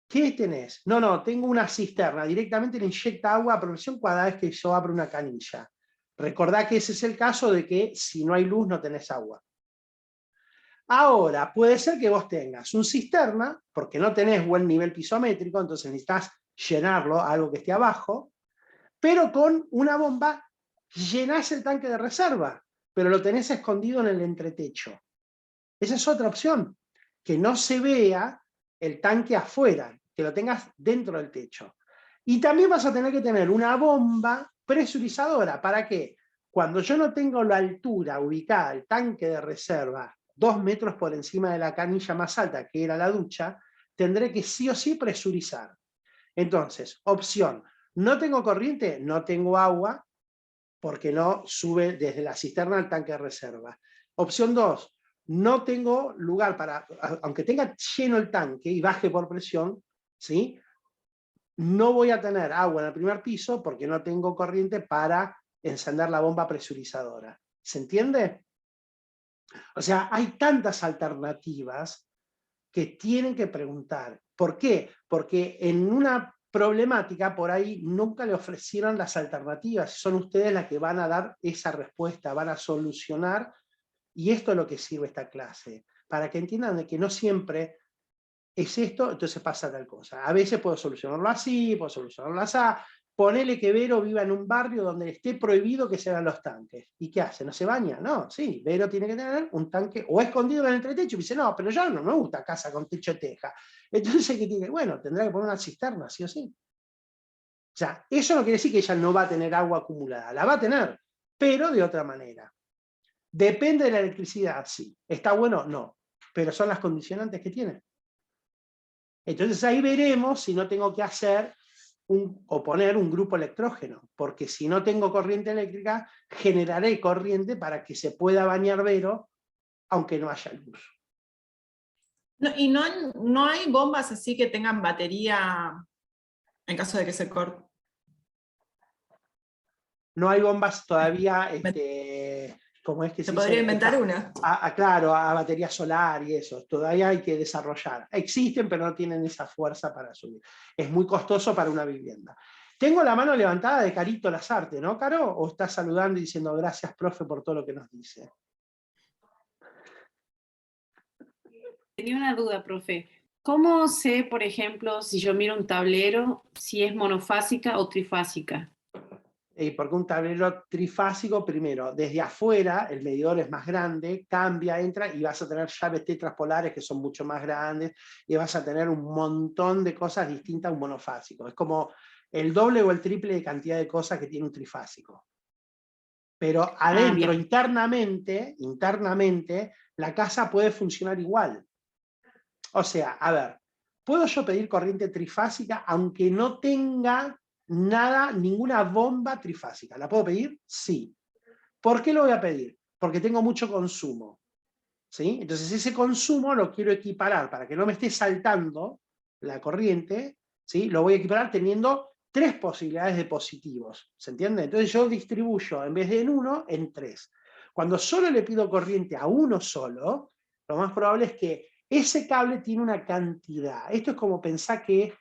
¿Qué tenés? No, tengo una cisterna. Directamente le inyecta agua a presión cada vez que yo abro una canilla. Recordá que ese es el caso de que si no hay luz no tenés agua. Ahora, puede ser que vos tengas un cisterna, porque no tenés buen nivel pisométrico, entonces necesitas llenarlo, algo que esté abajo, pero con una bomba llenás el tanque de reserva, pero lo tenés escondido en el entretecho. Esa es otra opción, que no se vea el tanque afuera, que lo tengas dentro del techo. Y también vas a tener que tener una bomba presurizadora. ¿Para qué? Cuando yo no tengo la altura ubicada, el tanque de reserva, 2 metros por encima de la canilla más alta, que era la ducha, tendré que sí o sí presurizar. Entonces, opción, no tengo corriente, no tengo agua, porque no sube desde la cisterna al tanque de reserva. Opción 2, no tengo lugar para, aunque tenga lleno el tanque y baje por presión, ¿sí? No voy a tener agua en el primer piso porque no tengo corriente para encender la bomba presurizadora. ¿Se entiende? O sea, hay tantas alternativas que tienen que preguntar. ¿Por qué? Porque en una problemática por ahí nunca le ofrecieron las alternativas. Son ustedes las que van a dar esa respuesta, van a solucionar, y esto es lo que sirve esta clase, para que entiendan de que no siempre es esto, entonces pasa tal cosa. A veces puedo solucionarlo así, puedo solucionarlo así. Ponele que Vero viva en un barrio donde esté prohibido que se hagan los tanques. ¿Y qué hace? ¿No se baña? No, sí, Vero tiene que tener un tanque o escondido en el entretecho y dice, no, pero yo no me gusta casa con techo de teja. Entonces, ¿qué tiene? Bueno, tendrá que poner una cisterna, sí o sí. O sea, eso no quiere decir que ella no va a tener agua acumulada, la va a tener, pero de otra manera. ¿Depende de la electricidad? Sí. ¿Está bueno? No. Pero son las condicionantes que tiene. Entonces ahí veremos si no tengo que hacer o poner un grupo electrógeno, porque si no tengo corriente eléctrica, generaré corriente para que se pueda bañar Vero, aunque no haya luz. ¿Y no hay bombas así que tengan batería en caso de que se corte? No hay bombas todavía, ¿cómo es que Se se podría dice? inventar una. Claro, a batería solar y eso. Todavía hay que desarrollar. Existen, pero no tienen esa fuerza para subir. Es muy costoso para una vivienda. Tengo la mano levantada de Carito Lazarte, ¿no, Caro? ¿O estás saludando y diciendo gracias, profe, por todo lo que nos dice? Tenía una duda, profe. ¿Cómo sé, por ejemplo, si yo miro un tablero, si es monofásica o trifásica? Porque un tablero trifásico, primero, desde afuera, el medidor es más grande, cambia, entra, y vas a tener llaves tetraspolares que son mucho más grandes, y vas a tener un montón de cosas distintas a un monofásico. Es como el doble o el triple de cantidad de cosas que tiene un trifásico. Pero adentro, internamente, la casa puede funcionar igual. O sea, a ver, ¿puedo yo pedir corriente trifásica aunque no tenga nada, ninguna bomba trifásica? ¿La puedo pedir? Sí. ¿Por qué lo voy a pedir? Porque tengo mucho consumo. ¿Sí? Entonces ese consumo lo quiero equiparar para que no me esté saltando la corriente, ¿sí? Lo voy a equiparar teniendo 3 posibilidades de positivos. ¿Se entiende? Entonces yo distribuyo, en vez de en 1, en 3. Cuando solo le pido corriente a uno solo, lo más probable es que ese cable tiene una cantidad. Esto es como pensar que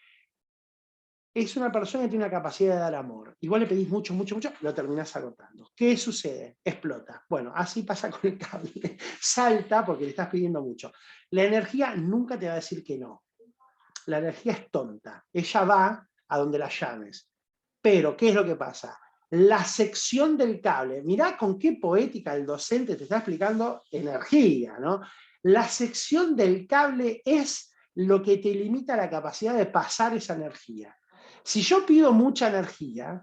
es una persona que tiene una capacidad de dar amor. Igual le pedís mucho, lo terminás agotando. ¿Qué sucede? Explota. Bueno, así pasa con el cable. Salta porque le estás pidiendo mucho. La energía nunca te va a decir que no. La energía es tonta. Ella va a donde la llames. Pero, ¿qué es lo que pasa? La sección del cable, mirá con qué poética el docente te está explicando energía, ¿no? La sección del cable es lo que te limita la capacidad de pasar esa energía. Si yo pido mucha energía,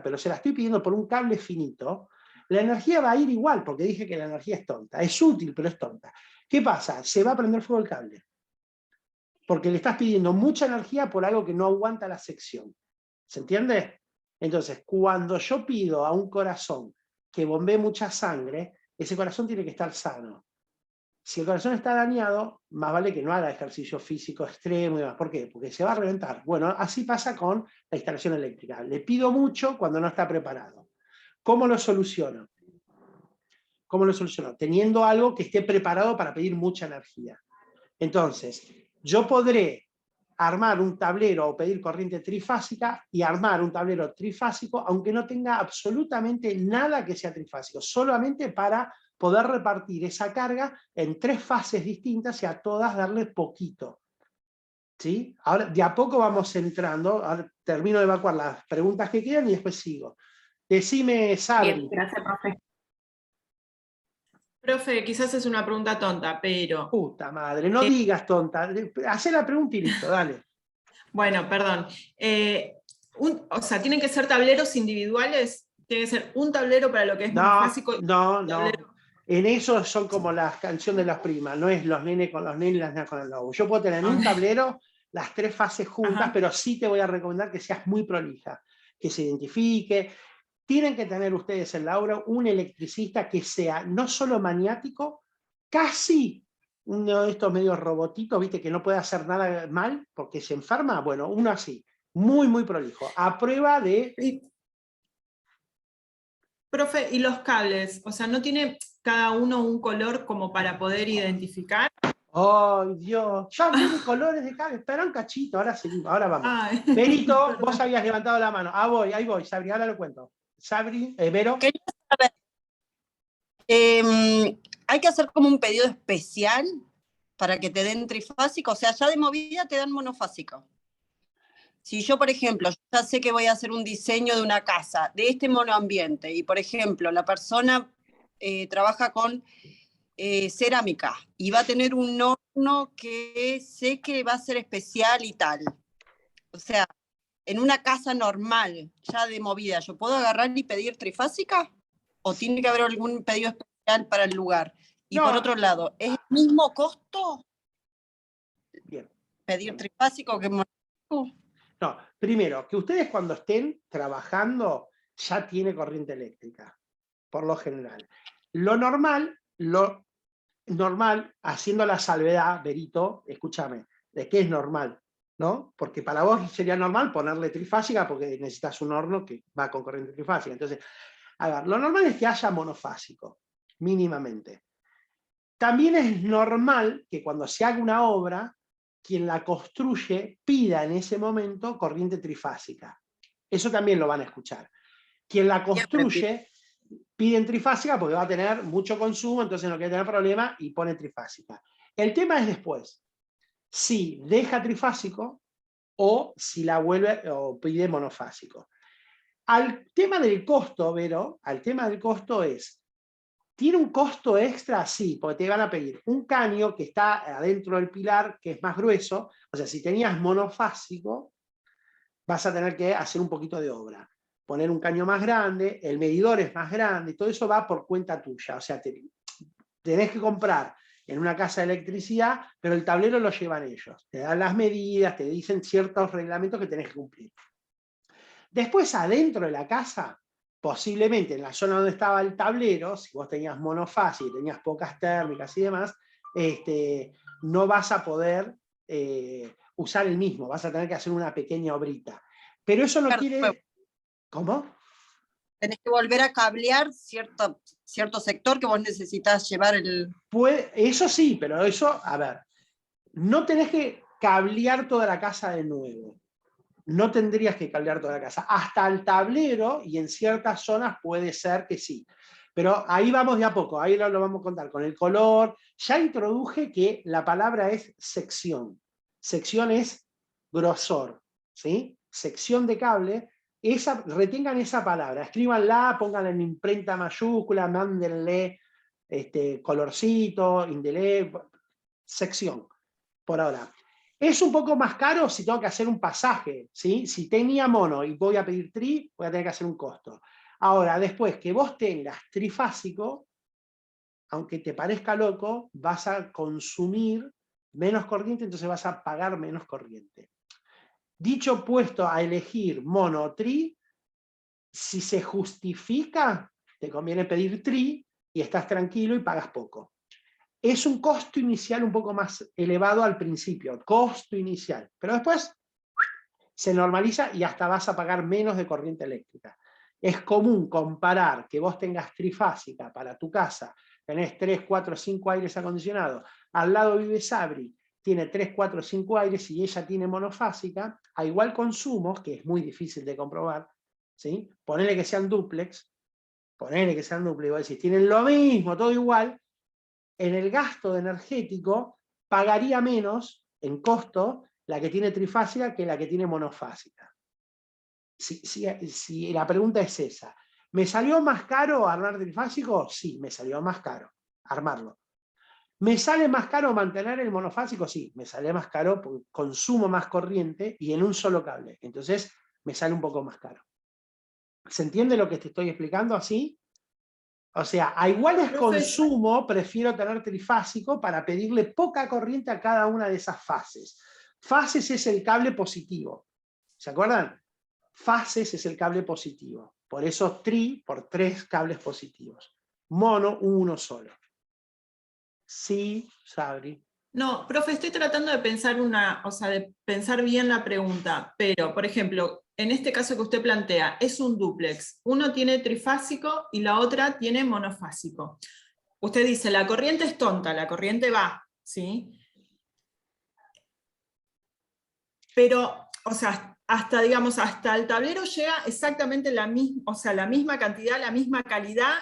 pero se la estoy pidiendo por un cable finito, la energía va a ir igual, porque dije que la energía es tonta. Es útil, pero es tonta. ¿Qué pasa? Se va a prender fuego el cable. Porque le estás pidiendo mucha energía por algo que no aguanta la sección. ¿Se entiende? Entonces, cuando yo pido a un corazón que bombee mucha sangre, ese corazón tiene que estar sano. Si el corazón está dañado, más vale que no haga ejercicio físico extremo y demás. ¿Por qué? Porque se va a reventar. Bueno, así pasa con la instalación eléctrica. Le pido mucho cuando no está preparado. ¿Cómo lo soluciono? ¿Cómo lo soluciono? Teniendo algo que esté preparado para pedir mucha energía. Entonces, yo podré armar un tablero o pedir corriente trifásica y armar un tablero trifásico, aunque no tenga absolutamente nada que sea trifásico, solamente para poder repartir esa carga en 3 fases distintas y a todas darle poquito. ¿Sí? Ahora, de a poco vamos entrando, ahora termino de evacuar las preguntas que quedan y después sigo. Decime, Sabri. Bien, gracias, profe. Profe, quizás es una pregunta tonta, pero Puta madre, no digas tonta. Hacé la pregunta y listo, dale. bueno, perdón. O sea, ¿tienen que ser tableros individuales? ¿Tiene que ser un tablero para lo que es No, monofásico? no, no. tablero- En eso son como las canciones de las primas, no es los nenes con los nenes y las nenas con el lobo. Yo puedo tener en un Ok. tablero las 3 fases juntas, Ajá. pero sí te voy a recomendar que seas muy prolija, que se identifique. Tienen que tener ustedes en la obra un electricista que sea no solo maniático, casi uno de estos medios robotitos, viste, que no puede hacer nada mal porque se enferma. Bueno, uno así, muy, muy prolijo, a prueba de... Profe, ¿y los cables? O sea, ¿no tiene cada uno un color como para poder identificar? ¡Ay, Dios! Ya hablé de colores de cable. Espera un cachito, ahora seguimos, ahora vamos. Ay, Berito, vos perdón. habías levantado la mano. Ah, ahí voy, Sabri, ahora lo cuento. Sabri, Vero. Quería saber, hay que hacer como un pedido especial para que te den trifásico, o sea, ya de movida te dan monofásico. Si yo, por ejemplo, ya sé que voy a hacer un diseño de una casa, de este monoambiente, y por ejemplo, la persona trabaja con cerámica y va a tener un horno que sé que va a ser especial y tal. O sea, en una casa normal, ya de movida, ¿yo puedo agarrar y pedir trifásica? ¿O tiene que haber algún pedido especial para el lugar? Y por No, otro lado, ¿es el mismo costo bien. pedir trifásico que monofásico? No, primero, que ustedes cuando estén trabajando ya tiene corriente eléctrica, por lo general. Lo normal, haciendo la salvedad, Berito, escúchame, de qué es normal, ¿no? Porque para vos sería normal ponerle trifásica porque necesitas un horno que va con corriente trifásica. Entonces, a ver, lo normal es que haya monofásico, mínimamente. También es normal que cuando se haga una obra, quien la construye pida en ese momento corriente trifásica. Eso también lo van a escuchar. Quien la construye pide en trifásica porque va a tener mucho consumo, entonces no quiere tener problema y pone trifásica. El tema es después, si deja trifásico o si la vuelve o pide monofásico. Al tema del costo, Vero, al tema del costo es, ¿tiene un costo extra? Sí, porque te van a pedir un caño que está adentro del pilar, que es más grueso. O sea, si tenías monofásico, vas a tener que hacer un poquito de obra. Poner un caño más grande, el medidor es más grande, todo eso va por cuenta tuya. O sea, tenés que comprar en una casa de electricidad, pero el tablero lo llevan ellos. Te dan las medidas, te dicen ciertos reglamentos que tenés que cumplir. Después, adentro de la casa, posiblemente en la zona donde estaba el tablero, si vos tenías monofásico y tenías pocas térmicas y demás, no vas a poder usar el mismo, vas a tener que hacer una pequeña obrita. Pero eso no quiere... ¿Cómo? Tenés que volver a cablear cierto sector que vos necesitas llevar el... Eso sí, pero eso, a ver, no tenés que cablear toda la casa de nuevo. No tendrías que cablear toda la casa. Hasta el tablero, y en ciertas zonas puede ser que sí. Pero ahí vamos de a poco, ahí lo vamos a contar con el color. Ya introduje que la palabra es sección. Sección es grosor, ¿sí? Sección de cable. Retengan esa palabra, escríbanla, pónganla en imprenta mayúscula, mándenle colorcito, indeleble, sección, por ahora. Es un poco más caro si tengo que hacer un pasaje, ¿sí? Si tenía mono y voy a pedir tri, voy a tener que hacer un costo. Ahora, después que vos tengas trifásico, aunque te parezca loco, vas a consumir menos corriente, entonces vas a pagar menos corriente. Dicho puesto a elegir mono o tri, si se justifica, te conviene pedir tri y estás tranquilo y pagas poco. Es un costo inicial un poco más elevado al principio, costo inicial, pero después se normaliza y hasta vas a pagar menos de corriente eléctrica. Es común comparar que vos tengas trifásica para tu casa, tenés 3, 4, 5 aires acondicionados, al lado vive Sabri, tiene 3, 4, 5 aires y ella tiene monofásica, a igual consumo, que es muy difícil de comprobar, ¿sí? Ponele que sean dúplex, vos decís, tienen lo mismo, todo igual, en el gasto energético pagaría menos en costo la que tiene trifásica que la que tiene monofásica. Si la pregunta es esa, ¿me salió más caro armar trifásico? Sí, me salió más caro. armarlo. ¿Me sale más caro mantener el monofásico? Sí, me sale más caro porque consumo más corriente y en un solo cable. Entonces me sale un poco más caro. ¿Se entiende lo que te estoy explicando así? O sea, a iguales consumo, prefiero tener trifásico para pedirle poca corriente a cada una de esas fases. Fases es el cable positivo. ¿Se acuerdan? Fases es el cable positivo. Por eso por 3 cables positivos. Mono, uno solo. Sí, Sabri. No, profe, estoy tratando de pensar de pensar bien la pregunta, pero, por ejemplo, en este caso que usted plantea, es un dúplex. Uno tiene trifásico y la otra tiene monofásico. Usted dice, la corriente es tonta, la corriente va, ¿sí? Pero, o sea, digamos, hasta el tablero llega exactamente la misma cantidad, la misma calidad,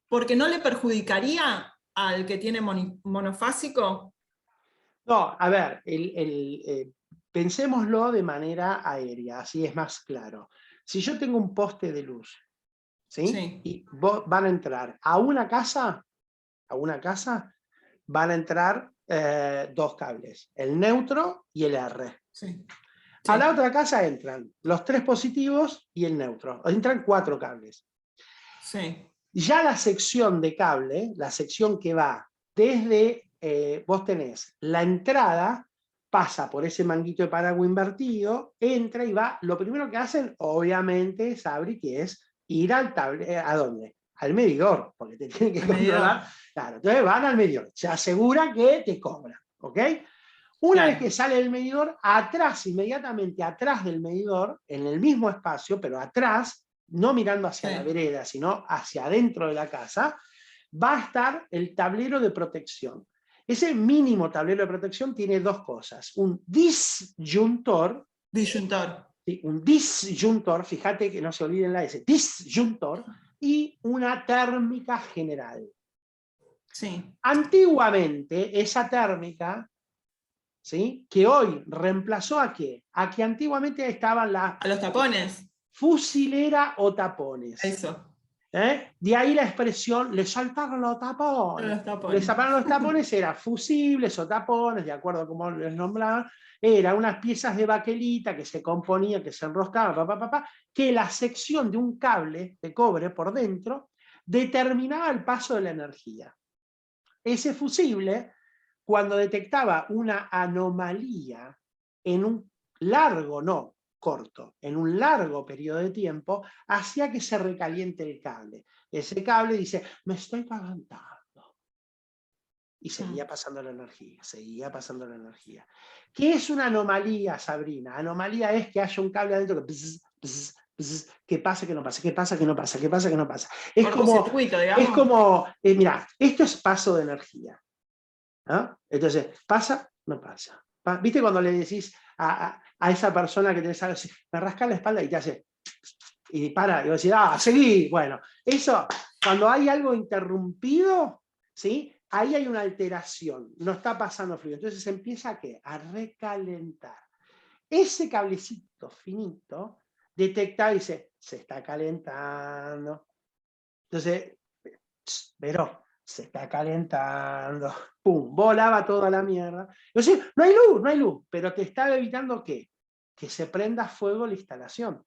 porque no le perjudicaría al que tiene monofásico. No, a ver, pensémoslo de manera aérea, así es más claro. Si yo tengo un poste de luz, ¿sí? Sí. Y van a entrar a una casa, van a entrar 2 cables, el neutro y el R. Sí. A la otra casa entran los 3 positivos y el neutro. Entran 4 cables. Sí. Ya la sección de cable, la sección que va desde, vos tenés la entrada, pasa por ese manguito de paraguas invertido, entra y va. Lo primero que hacen, obviamente, Sabri, que es ir al ¿a dónde? Al medidor, porque te tienen que controlar. Claro, entonces van al medidor, se asegura que te cobran, ¿ok? Una vez que sale el medidor, atrás, inmediatamente atrás del medidor, en el mismo espacio, pero atrás, no mirando hacia la vereda, sino hacia adentro de la casa, va a estar el tablero de protección. Ese mínimo tablero de protección tiene 2 cosas. Un disyuntor. Sí, un disyuntor, fíjate que no se olviden la S, disyuntor, y una térmica general. Sí. Antiguamente, esa térmica, ¿sí? Que hoy reemplazó ¿a qué? A que antiguamente estaban a los tapones. Fusilera o tapones. Eso. De ahí la expresión, le saltaron los tapones. Le saltaron los tapones, eran fusibles o tapones, de acuerdo a cómo les nombraban, eran unas piezas de baquelita que se componían, que se enroscaban, que la sección de un cable de cobre por dentro determinaba el paso de la energía. Ese fusible, cuando detectaba una anomalía en un largo, no corto, en un largo periodo de tiempo, hacía que se recaliente el cable. Ese cable dice, me estoy calentando. Y seguía pasando la energía, seguía pasando la energía. ¿Qué es una anomalía, Sabrina? Anomalía es que haya un cable adentro que que pasa, que no pasa, que pasa, que no pasa, que pasa, que no pasa. Es como, mira, esto es paso de energía. ¿No? Entonces, pasa, no pasa. ¿Viste cuando le decís a esa persona que tenés algo así, me rasca la espalda y te hace, y para, y vos decís, seguí? Bueno, eso, cuando hay algo interrumpido, ¿sí? Ahí hay una alteración, no está pasando fluido. Entonces empieza ¿a qué? A recalentar. Ese cablecito finito detecta y dice, se está calentando. Entonces, pero se está calentando, pum, volaba toda la mierda. Entonces, no hay luz, pero te está evitando ¿qué? Que se prenda fuego la instalación.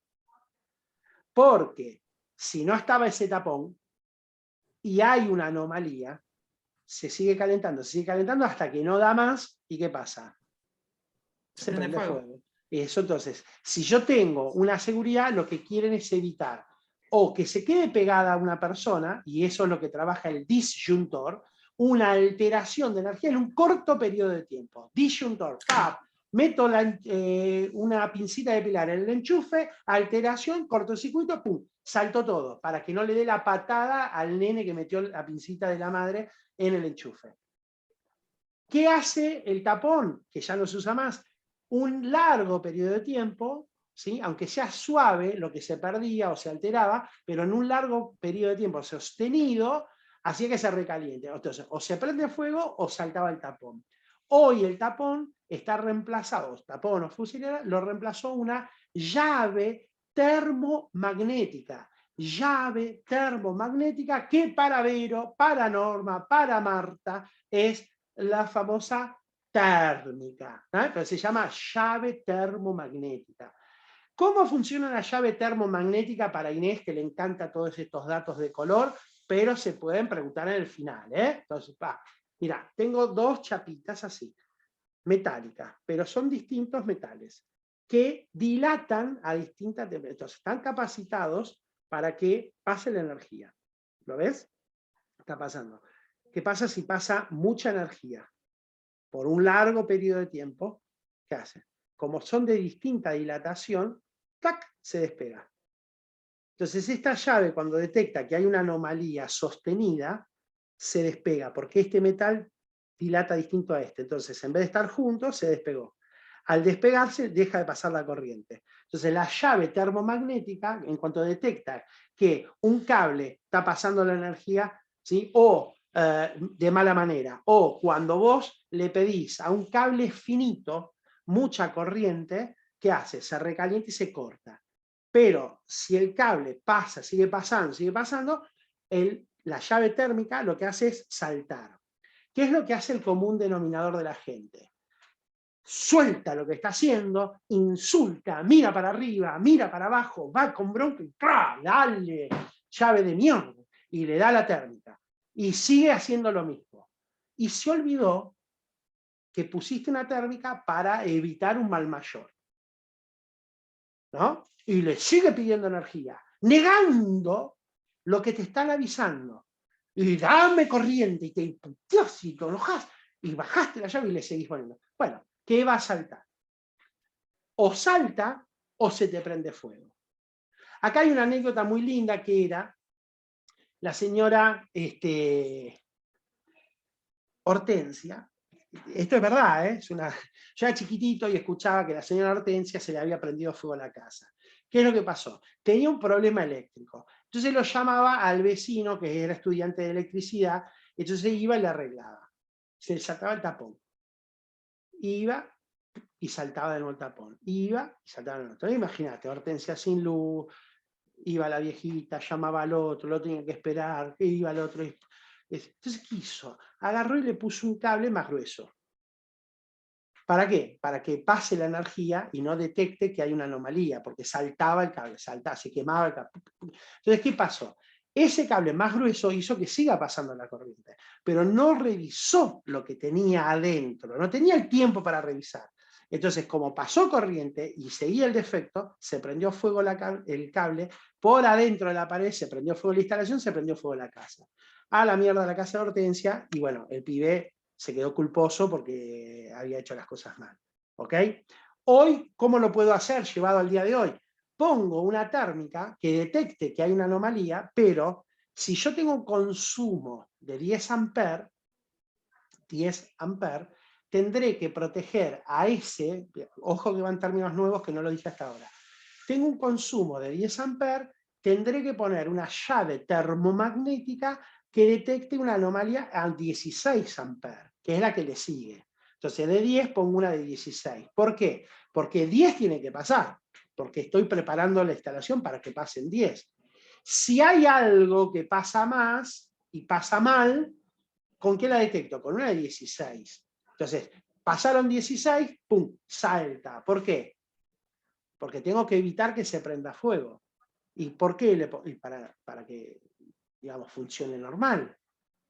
Porque si no estaba ese tapón y hay una anomalía, se sigue calentando hasta que no da más, ¿y qué pasa? Se prende fuego. Eso entonces, si yo tengo una seguridad, lo que quieren es evitar o que se quede pegada a una persona, y eso es lo que trabaja el disyuntor, una alteración de energía en un corto periodo de tiempo. Disyuntor, meto una pincita de pilar en el enchufe, alteración, cortocircuito, pum, saltó todo, para que no le dé la patada al nene que metió la pincita de la madre en el enchufe. ¿Qué hace el tapón? Que ya no se usa más. Un largo periodo de tiempo, ¿sí? Aunque sea suave lo que se perdía o se alteraba, pero en un largo periodo de tiempo sostenido, hacía que se recaliente. Entonces, o se prende fuego o saltaba el tapón. Hoy el tapón está reemplazado, tapón o fusilera, lo reemplazó una llave termomagnética. llave termomagnética que para Vero, para Norma, para Marta es la famosa térmica, ¿no? Pero se llama llave termomagnética. ¿Cómo funciona la llave termomagnética para Inés, que le encanta todos estos datos de color, pero se pueden preguntar en el final, ¿eh? Entonces, mira, tengo dos chapitas así, metálicas, pero son distintos metales, que dilatan a distintas temperaturas. Están capacitados para que pase la energía. ¿Lo ves? Está pasando. ¿Qué pasa si pasa mucha energía por un largo periodo de tiempo? ¿Qué hace? Como son de distinta dilatación, ¡tac!, se despega. Entonces esta llave, cuando detecta que hay una anomalía sostenida, se despega, porque este metal dilata distinto a este. Entonces, en vez de estar juntos, se despegó. Al despegarse, deja de pasar la corriente. Entonces, la llave termomagnética, en cuanto detecta que un cable está pasando la energía, ¿sí?, o de mala manera, o cuando vos le pedís a un cable finito mucha corriente, ¿qué hace? Se recalienta y se corta. Pero si el cable pasa, sigue pasando, la llave térmica lo que hace es saltar. ¿Qué es lo que hace el común denominador de la gente? Suelta lo que está haciendo, insulta, mira para arriba, mira para abajo, va con bronca y dale, llave de mierda, y le da la térmica. Y sigue haciendo lo mismo. Y se olvidó que pusiste una térmica para evitar un mal mayor, ¿no? Y le sigue pidiendo energía, negando lo que te están avisando. Y dame corriente, y te imputeás y te enojas, y bajaste la llave y le seguís poniendo. Bueno, ¿qué va a saltar? O salta o se te prende fuego. Acá hay una anécdota muy linda que era la señora Hortensia. Esto es verdad, ¿eh? Yo era chiquitito y escuchaba que la señora Hortensia se le había prendido fuego a la casa. ¿Qué es lo que pasó? Tenía un problema eléctrico. Entonces lo llamaba al vecino, que era estudiante de electricidad, entonces iba y le arreglaba. Se le saltaba el tapón. Iba y saltaba de nuevo el tapón. Iba y saltaba de nuevo. Entonces imagínate, Hortensia sin luz, iba la viejita, llamaba al otro, lo tenía que esperar, iba al otro. Entonces, ¿qué hizo? Agarró y le puso un cable más grueso. ¿Para qué? Para que pase la energía y no detecte que hay una anomalía, porque saltaba el cable, se quemaba el cable. Entonces, ¿qué pasó? Ese cable más grueso hizo que siga pasando la corriente, pero no revisó lo que tenía adentro, no tenía el tiempo para revisar. Entonces, como pasó corriente y seguía el defecto, se prendió fuego el cable, por adentro de la pared se prendió fuego la instalación, se prendió fuego la casa. A la mierda la casa de Hortensia, y bueno, el pibe se quedó culposo porque había hecho las cosas mal. ¿Ok? Hoy, ¿cómo lo puedo hacer llevado al día de hoy? Pongo una térmica que detecte que hay una anomalía, pero si yo tengo un consumo de 10 amperes, tendré que proteger a ese, ojo que van términos nuevos que no lo dije hasta ahora, tengo un consumo de 10 amperes, tendré que poner una llave termomagnética que detecte una anomalía a 16 amperes, que es la que le sigue. Entonces de 10 pongo una de 16. ¿Por qué? Porque 10 tiene que pasar, porque estoy preparando la instalación para que pasen 10. Si hay algo que pasa más y pasa mal, ¿con qué la detecto? Con una de 16. Entonces, pasaron 16, ¡pum!, salta. ¿Por qué? Porque tengo que evitar que se prenda fuego. ¿Y por qué? Para que, digamos, funcione normal.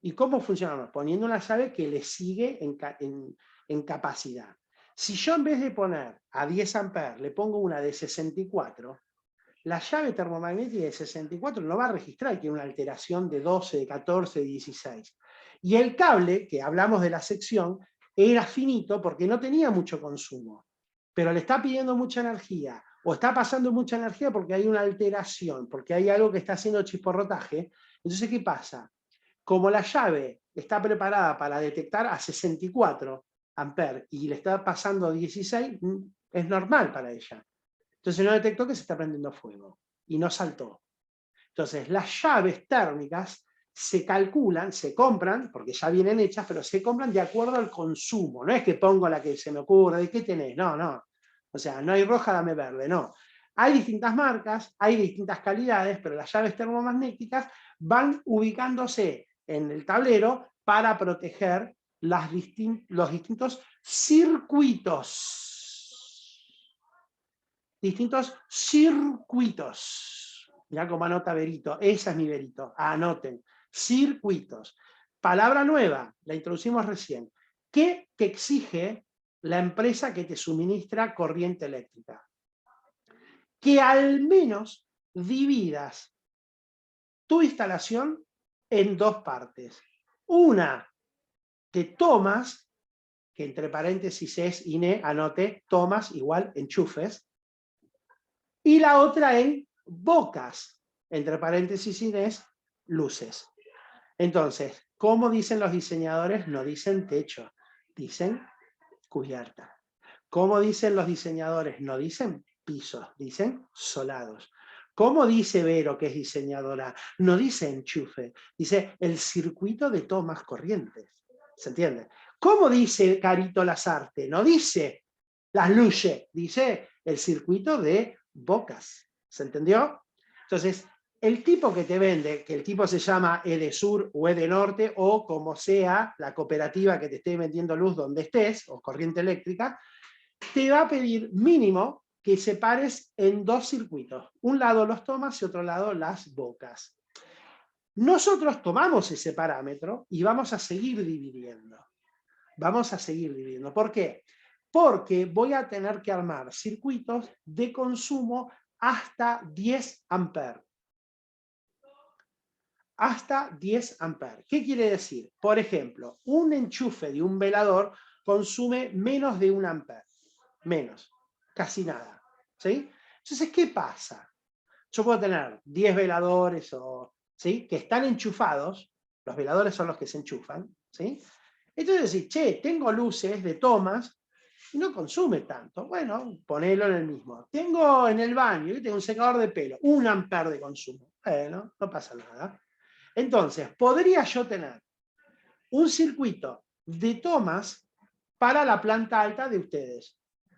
¿Y cómo funciona? Poniendo una llave que le sigue en capacidad. Si yo en vez de poner a 10 amperes le pongo una de 64, la llave termomagnética de 64 no va a registrar que hay una alteración de 12, de 14, de 16. Y el cable, que hablamos de la sección, era finito porque no tenía mucho consumo, pero le está pidiendo mucha energía, o está pasando mucha energía porque hay una alteración, porque hay algo que está haciendo chisporrotaje. Entonces, ¿qué pasa? Como la llave está preparada para detectar a 64 amperes y le está pasando a 16, es normal para ella. Entonces no detectó que se está prendiendo fuego y no saltó. Entonces las llaves térmicas se calculan, se compran, porque ya vienen hechas, pero se compran de acuerdo al consumo. No es que pongo la que se me ocurre, ¿de qué tenés? No, no. O sea, no hay roja, dame verde, no. Hay distintas marcas, hay distintas calidades, pero las llaves termomagnéticas van ubicándose en el tablero para proteger los distintos circuitos. Distintos circuitos. Mirá cómo anota Berito, esa es mi Berito, anoten. Circuitos. Palabra nueva, la introducimos recién. ¿Qué te exige la empresa que te suministra corriente eléctrica? Que al menos dividas tu instalación en dos partes. Una de tomas, que entre paréntesis es INE, anote, tomas igual enchufes, y la otra en bocas, entre paréntesis INES, luces. Entonces, ¿cómo dicen los diseñadores? No dicen techo, dicen cubierta. ¿Cómo dicen los diseñadores? No dicen pisos, dicen solados. ¿Cómo dice Vero, que es diseñadora? No dice enchufe, dice el circuito de tomas corrientes. ¿Se entiende? ¿Cómo dice Carito Lazarte? No dice las luces, dice el circuito de bocas. ¿Se entendió? Entonces, el tipo que te vende, que el tipo se llama Edesur o Edenorte, o como sea la cooperativa que te esté vendiendo luz donde estés, o corriente eléctrica, te va a pedir mínimo que separes en dos circuitos. Un lado los tomas y otro lado las bocas. Nosotros tomamos ese parámetro y vamos a seguir dividiendo. Vamos a seguir dividiendo. ¿Por qué? Porque voy a tener que armar circuitos de consumo hasta 10 amperes. Hasta 10 amperes. ¿Qué quiere decir? Por ejemplo, un enchufe de un velador consume menos de 1 ampere. Menos. Casi nada. ¿Sí? Entonces, ¿qué pasa? Yo puedo tener 10 veladores ¿sí? Que están enchufados. Los veladores son los que se enchufan. ¿Sí? Entonces, si, che, tengo luces de tomas y no consume tanto. Bueno, ponelo en el mismo. Tengo en el baño, tengo un secador de pelo, 1 ampere de consumo. Bueno, no pasa nada. Entonces, podría yo tener un circuito de tomas para la planta alta de ustedes,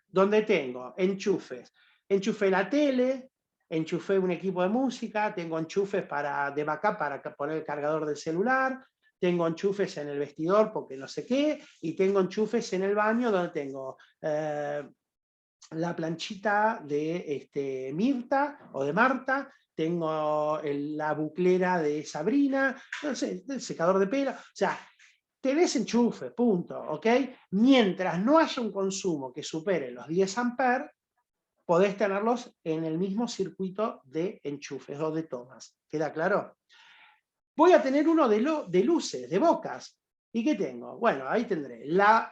donde tengo enchufes. Enchufé la tele, enchufé un equipo de música, tengo enchufes de backup para poner el cargador del celular, tengo enchufes en el vestidor porque no sé qué, y tengo enchufes en el baño donde tengo la planchita de Mirta o de Marta, tengo la buclera de Sabrina, no sé, el secador de pelo, o sea, tenés enchufe, punto, ¿ok? Mientras no haya un consumo que supere los 10 amperes, podés tenerlos en el mismo circuito de enchufes o de tomas. ¿Queda claro? Voy a tener uno de luces, de bocas. ¿Y qué tengo? Bueno, ahí tendré las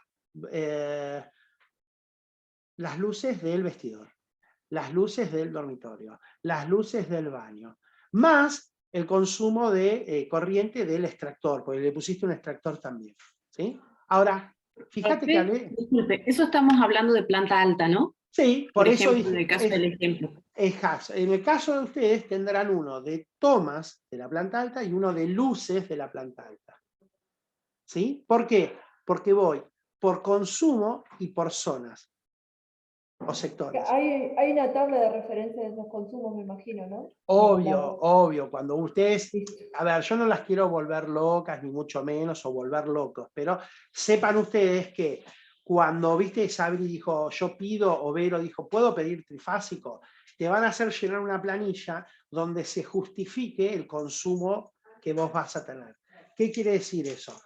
luces del vestidor, las luces del dormitorio, las luces del baño, más el consumo de corriente del extractor, porque le pusiste un extractor también. ¿Sí? Ahora, fíjate que hablé... Disculpe, eso estamos hablando de planta alta, ¿no? Sí, Por eso ejemplo, dije... en el caso del ejemplo. En el caso de ustedes tendrán uno de tomas de la planta alta y uno de luces de la planta alta. ¿Sí? ¿Por qué? Porque voy por consumo y por zonas o sectores. Hay una tabla de referencia de esos consumos, me imagino, ¿no? Obvio, cuando ustedes, Listo. a ver, yo no las quiero volver locas, ni mucho menos, o volver locos, pero sepan ustedes que cuando, viste, Sabri dijo, yo pido, o Vero dijo, ¿puedo pedir trifásico? Te van a hacer llenar una planilla donde se justifique el consumo que vos vas a tener. ¿Qué quiere decir eso?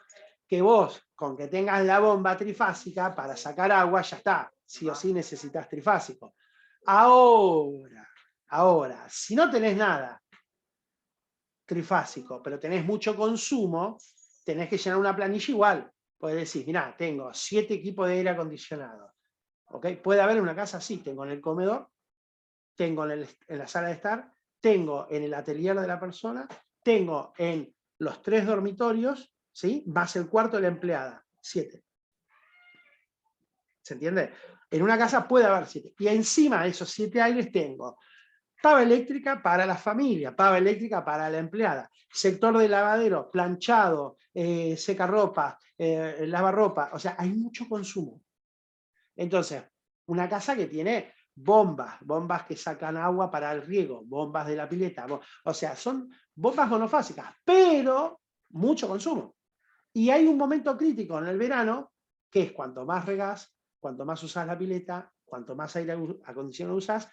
Que vos, con que tengas la bomba trifásica, para sacar agua, ya está, sí o sí necesitas trifásico. Ahora, si no tenés nada trifásico, pero tenés mucho consumo, tenés que llenar una planilla igual. Podés decir, mirá, tengo 7 equipos de aire acondicionado. ¿Okay? Puede haber una casa así, tengo en el comedor, tengo en la sala de estar, tengo en el atelier de la persona, tengo en los 3 dormitorios, ¿sí? Más el cuarto de la empleada, 7. ¿Se entiende? En una casa puede haber 7. Y encima de esos 7 aires tengo pava eléctrica para la familia, pava eléctrica para la empleada, sector de lavadero, planchado, secarropa, lavarropa, o sea, hay mucho consumo. Entonces, una casa que tiene bombas que sacan agua para el riego, bombas de la pileta, o sea, son bombas monofásicas, pero mucho consumo. Y hay un momento crítico en el verano, que es cuanto más regás, cuanto más usás la pileta, cuanto más aire acondicionado usás,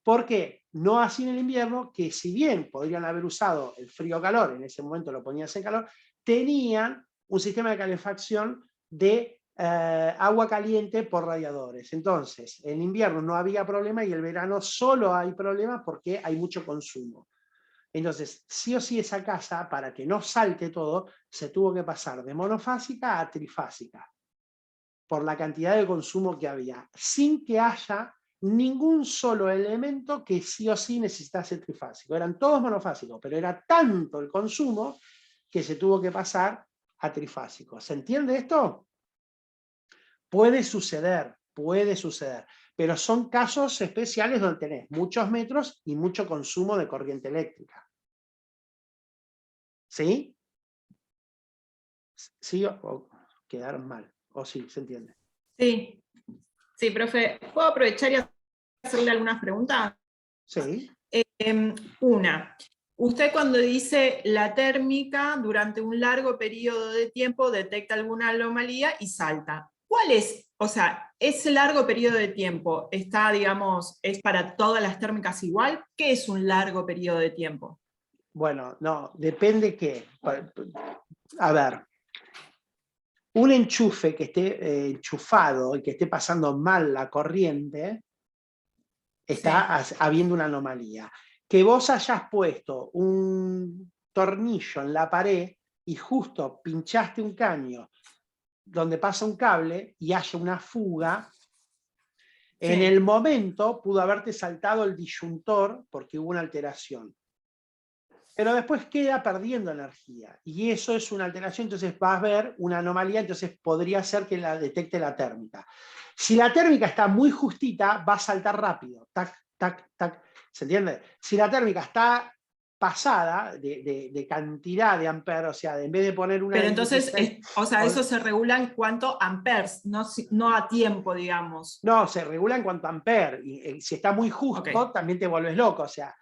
porque no así en el invierno, que si bien podrían haber usado el frío-calor, en ese momento lo ponías en calor, tenían un sistema de calefacción de agua caliente por radiadores. Entonces, en invierno no había problema y el verano solo hay problema porque hay mucho consumo. Entonces, sí o sí esa casa, para que no salte todo, se tuvo que pasar de monofásica a trifásica, por la cantidad de consumo que había, sin que haya ningún solo elemento que sí o sí necesitase trifásico. Eran todos monofásicos, pero era tanto el consumo que se tuvo que pasar a trifásico. ¿Se entiende esto? Puede suceder, pero son casos especiales donde tenés muchos metros y mucho consumo de corriente eléctrica. ¿Sí? ¿Sí o quedaron mal? ¿O sí? ¿Se entiende? Sí, sí, profe. ¿Puedo aprovechar y hacerle algunas preguntas? Sí. Una, usted cuando dice la térmica durante un largo periodo de tiempo detecta alguna anomalía y salta. ¿Cuál es? O sea, ese largo periodo de tiempo está, digamos, ¿es para todas las térmicas igual? ¿Qué es un largo periodo de tiempo? Bueno, no, depende qué. A ver, un enchufe que esté enchufado y que esté pasando mal la corriente, está habiendo una anomalía. Que vos hayas puesto un tornillo en la pared y justo pinchaste un caño donde pasa un cable y haya una fuga, en el momento pudo haberte saltado el disyuntor porque hubo una alteración. Pero después queda perdiendo energía y eso es una alteración, entonces va a haber una anomalía, entonces podría ser que la detecte la térmica. Si la térmica está muy justita, va a saltar rápido, tac, tac, tac, ¿se entiende? Si la térmica está pasada de cantidad de amperes, o sea, en vez de poner una... Pero entonces, 16, o sea, eso se regula en cuanto a amperes, no a tiempo, digamos. no, se regula en cuanto a amper, y si está muy justo, también te vuelves loco, o sea...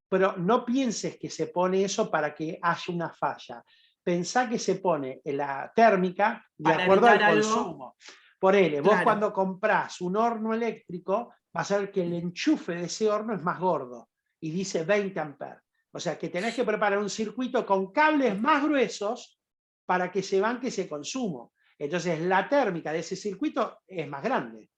pero no pienses que se pone eso para que haya una falla. Pensá que se pone en la térmica de para acuerdo al algo, consumo. Por él, vos claro. cuando comprás un horno eléctrico, vas a ver que el enchufe de ese horno es más gordo y dice 20 amperes. O sea que tenés que preparar un circuito con cables más gruesos para que se banque ese consumo. Entonces la térmica de ese circuito es más grande.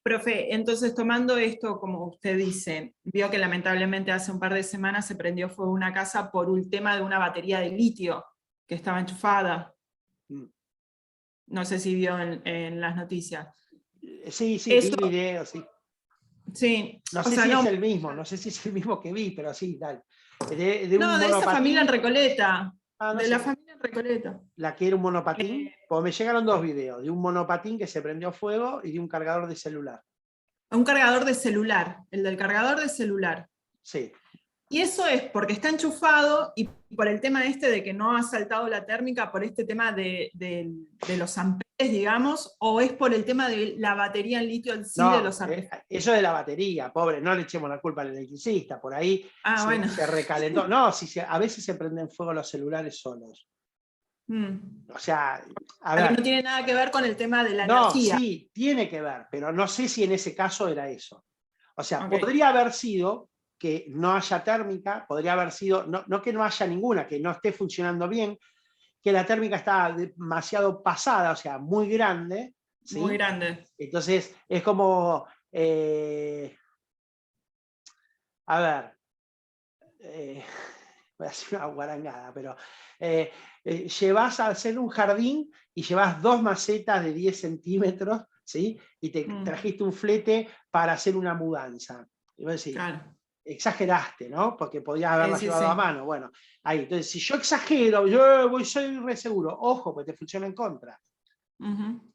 Profe, entonces tomando esto, como usted dice, vio que lamentablemente hace un par de semanas se prendió fuego una casa por un tema de una batería de litio que estaba enchufada. No sé si vio en las noticias. Sí, Eso, vi videos, sí. Sí. No sé si es el mismo, no sé si es el mismo que vi, pero sí, dale. De un de esa familia en monopatín. Recoleta. No de sé. la familia en Recoleta. La que era un monopatín, pues me llegaron dos videos, de un monopatín que se prendió fuego y de un cargador de celular. Un cargador de celular, el del cargador de celular. Sí. Y eso es porque está enchufado y por el tema este de que no ha saltado la térmica, por este tema de los amperes, digamos, o es por el tema de la batería en litio en sí, No, de los artefactos. eso de la batería, pobre, no le echemos la culpa al electricista, por ahí bueno. se recalentó. No, a veces se prenden fuego los celulares solos. O sea, a ver. No tiene nada que ver con el tema de la energía. No, sí, tiene que ver, pero no sé si en ese caso era eso. O sea, podría haber sido que no haya térmica, podría haber sido, no que no haya ninguna, que no esté funcionando bien, que la térmica está demasiado pasada, o sea, muy grande. ¿sí? Muy grande. Entonces, es como, a ver, voy a hacer una guarangada, pero llevas a hacer un jardín y llevas 2 macetas de 10 centímetros, ¿sí? Y te trajiste un flete para hacer una mudanza. Y vos decís, exageraste, ¿no? Porque podías haberla llevado a mano. Bueno, ahí. Entonces, si yo exagero, yo soy re seguro, ojo, pues te funciona en contra.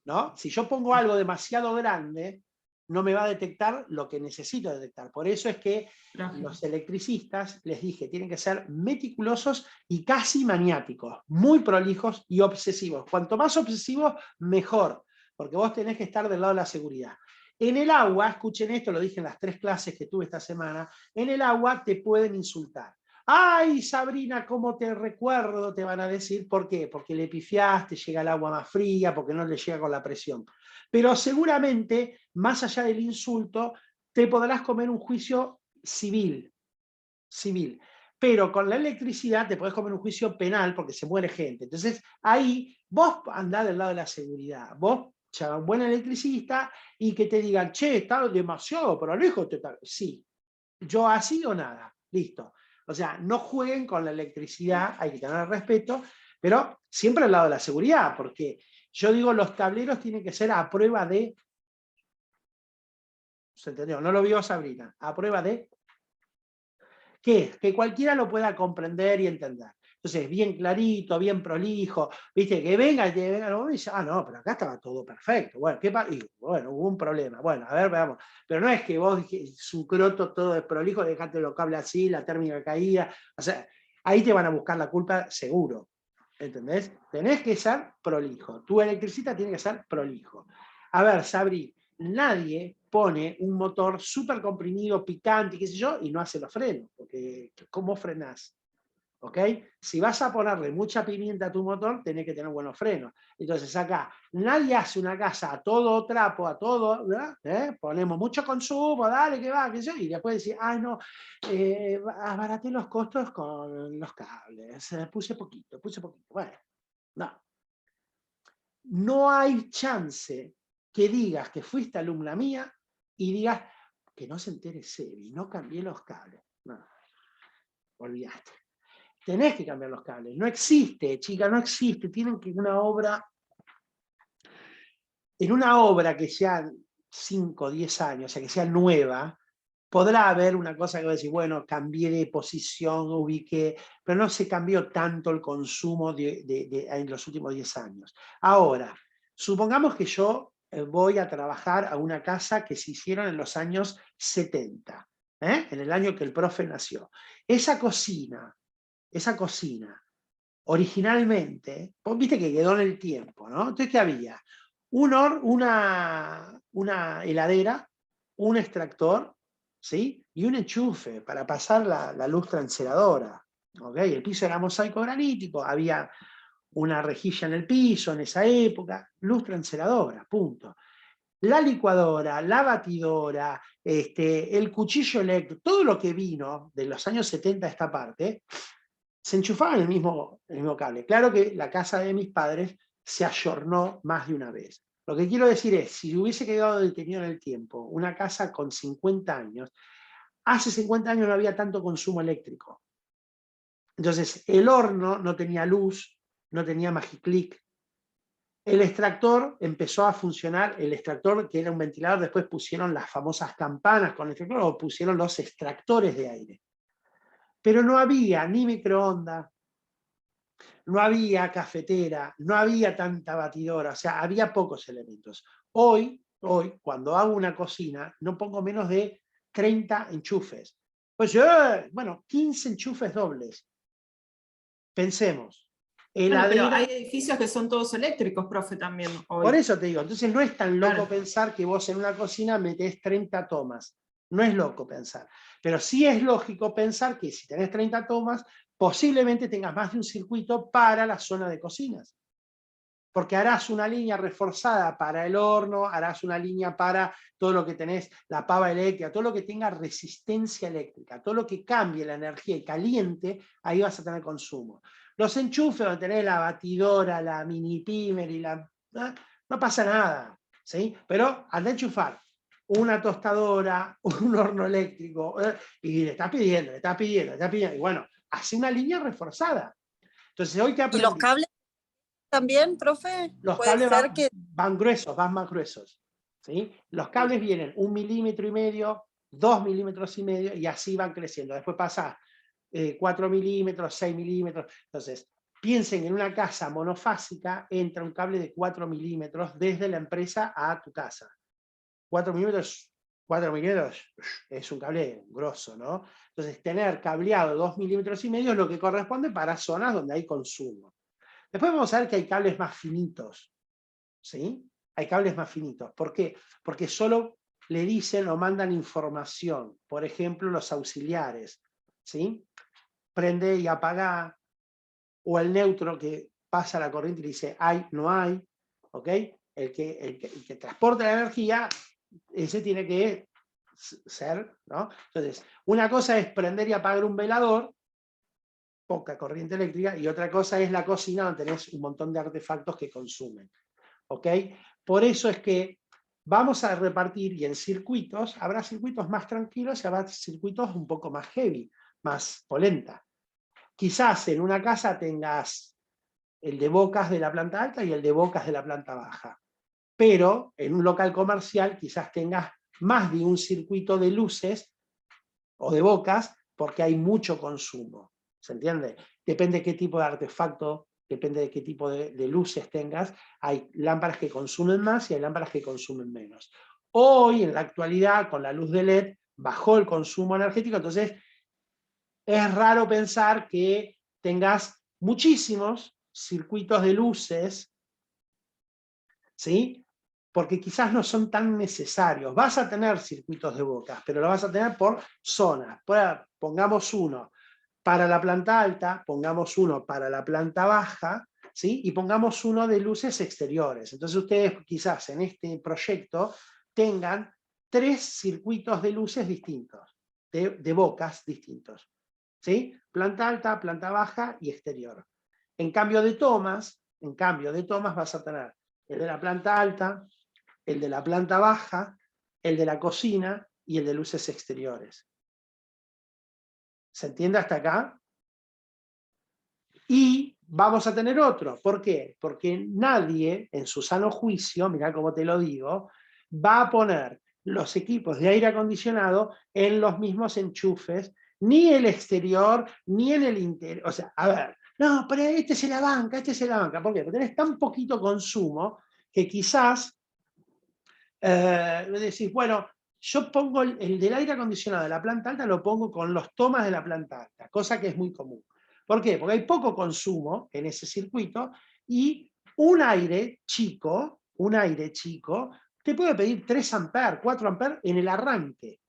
¿No? Si yo pongo algo demasiado grande, no me va a detectar lo que necesito detectar. Por eso es que los electricistas, les dije, tienen que ser meticulosos y casi maniáticos, muy prolijos y obsesivos. Cuanto más obsesivos, mejor, porque vos tenés que estar del lado de la seguridad. En el agua, escuchen esto, lo dije en las 3 clases que tuve esta semana, en el agua te pueden insultar. ¡Ay, Sabrina, cómo te recuerdo! Te van a decir. ¿Por qué? Porque le pifiaste, llega el agua más fría, porque no le llega con la presión. Pero seguramente, más allá del insulto, te podrás comer un juicio civil. Pero con la electricidad te podés comer un juicio penal porque se muere gente. Entonces, ahí vos andás del lado de la seguridad. Vos, un buen electricista, y que te digan, che, está demasiado prolijo. Sí, yo así o nada. Listo. O sea, no jueguen con la electricidad, hay que tener respeto, pero siempre al lado de la seguridad, porque yo digo, los tableros tienen que ser a prueba de... ¿Se entendió? No lo vio Sabrina. A prueba de... ¿Qué? Que cualquiera lo pueda comprender y entender. Entonces, bien clarito, bien prolijo, viste, que venga y dice, ah, no, pero acá estaba todo perfecto. Bueno, ¿qué pasa? Bueno, hubo un problema. Bueno, a ver, veamos. Pero no es que vos, su croto todo es prolijo, dejate los cables así, la térmica caída. O sea, ahí te van a buscar la culpa seguro. ¿Entendés? Tenés que ser prolijo. Tu electricista tiene que ser prolijo. A ver, Sabri, nadie pone un motor súper comprimido, picante, qué sé yo, y no hace los frenos, porque ¿cómo frenás? ¿Ok? Si vas a ponerle mucha pimienta a tu motor, tenés que tener buenos frenos. Entonces acá, nadie hace una casa a todo trapo, a todo, ponemos mucho consumo, dale, que va, qué sé yo, y después decir, ay no, abaraté los costos con los cables, puse poquito. Bueno, no. No hay chance que digas que fuiste alumna mía y digas que no se entere Sebi, no cambié los cables. No, olvidaste. Tenés que cambiar los cables. No existe, chica, no existe. Tienen que en una obra que sea 5 o 10 años, o sea, que sea nueva, podrá haber una cosa que va a decir, bueno, cambié de posición, ubiqué, pero no se cambió tanto el consumo en los últimos 10 años. Ahora, supongamos que yo voy a trabajar a una casa que se hicieron en los años 70, en el año que el profe nació. Esa cocina, originalmente, vos viste que quedó en el tiempo, ¿no? Entonces, ¿qué había? Una heladera, un extractor, ¿sí? Y un enchufe para pasar la luz tranceradora. ¿Okay? El piso era mosaico granítico, había una rejilla en el piso en esa época, luz tranceradora, punto. La licuadora, la batidora, el cuchillo eléctrico, todo lo que vino de los años 70 a esta parte, se enchufaba en el mismo cable. Claro que la casa de mis padres se ayornó más de una vez. Lo que quiero decir es, si hubiese quedado detenido en el tiempo, una casa con 50 años, hace 50 años no había tanto consumo eléctrico. Entonces, el horno no tenía luz, no tenía magiclick. El extractor empezó a funcionar, el extractor que era un ventilador, después pusieron las famosas campanas con el extractor, o pusieron los extractores de aire. Pero no había ni microondas, no había cafetera, no había tanta batidora, o sea, había pocos elementos. Hoy, cuando hago una cocina, no pongo menos de 30 enchufes. Pues, bueno, 15 enchufes dobles. Pensemos. Bueno, pero hay edificios que son todos eléctricos, profe, también hoy. Por eso te digo, entonces no es tan loco Claro. pensar que vos en una cocina metés 30 tomas. No es loco pensar. Pero sí es lógico pensar que si tenés 30 tomas, posiblemente tengas más de un circuito para la zona de cocinas. Porque harás una línea reforzada para el horno, harás una línea para todo lo que tenés, la pava eléctrica, todo lo que tenga resistencia eléctrica, todo lo que cambie la energía y caliente, ahí vas a tener consumo. Los enchufes donde tenés la batidora, la mini pimer y no pasa nada, ¿sí? Pero al enchufar una tostadora, un horno eléctrico, y le estás pidiendo, y bueno, hace una línea reforzada. Entonces hoy te aprendí. ¿Y los cables también, profe? Los cables van gruesos, van más gruesos, ¿sí? Los cables vienen 1,5 milímetros, 2,5 milímetros, y así van creciendo. Después pasa 4 milímetros, 6 milímetros. Entonces, piensen en una casa monofásica, entra un cable de 4 milímetros desde la empresa a tu casa. 4 milímetros es un cable grosso, ¿no? Entonces, tener cableado 2,5 milímetros es lo que corresponde para zonas donde hay consumo. Después vamos a ver que hay cables más finitos, ¿sí? Hay cables más finitos. ¿Por qué? Porque solo le dicen o mandan información, por ejemplo, los auxiliares, ¿sí? Prende y apaga, o el neutro que pasa la corriente y le dice hay, no hay, ¿ok? El que transporta la energía, ese tiene que ser, ¿no? Entonces, una cosa es prender y apagar un velador, poca corriente eléctrica, y otra cosa es la cocina, donde tenés un montón de artefactos que consumen, ¿ok? Por eso es que vamos a repartir, y en circuitos, habrá circuitos más tranquilos y habrá circuitos un poco más heavy, más polenta. Quizás en una casa tengas el de bocas de la planta alta y el de bocas de la planta baja. Pero en un local comercial quizás tengas más de un circuito de luces o de bocas porque hay mucho consumo. ¿Se entiende? Depende de qué tipo de artefacto, depende de qué tipo de luces tengas. Hay lámparas que consumen más y hay lámparas que consumen menos. Hoy, en la actualidad, con la luz de LED, bajó el consumo energético, entonces es raro pensar que tengas muchísimos circuitos de luces, ¿sí? Porque quizás no son tan necesarios. Vas a tener circuitos de bocas, pero lo vas a tener por zonas. Pongamos uno para la planta alta, pongamos uno para la planta baja, ¿sí? Y pongamos uno de luces exteriores. Entonces ustedes quizás en este proyecto tengan 3 circuitos de luces distintos, de bocas distintos, ¿sí? Planta alta, planta baja y exterior. En cambio de tomas vas a tener el de la planta alta, el de la planta baja, el de la cocina y el de luces exteriores. ¿Se entiende hasta acá? Y vamos a tener otro. ¿Por qué? Porque nadie, en su sano juicio, mirá cómo te lo digo, va a poner los equipos de aire acondicionado en los mismos enchufes, ni el exterior, ni en el interior. O sea, a ver, no, pero este se la banca, este se la banca. ¿Por qué? Porque tenés tan poquito consumo que quizás decís, bueno, yo pongo el del aire acondicionado de la planta alta, lo pongo con los tomas de la planta alta, cosa que es muy común. ¿Por qué? Porque hay poco consumo en ese circuito y un aire chico, te puede pedir 3 amperes, 4 amperes en el arranque.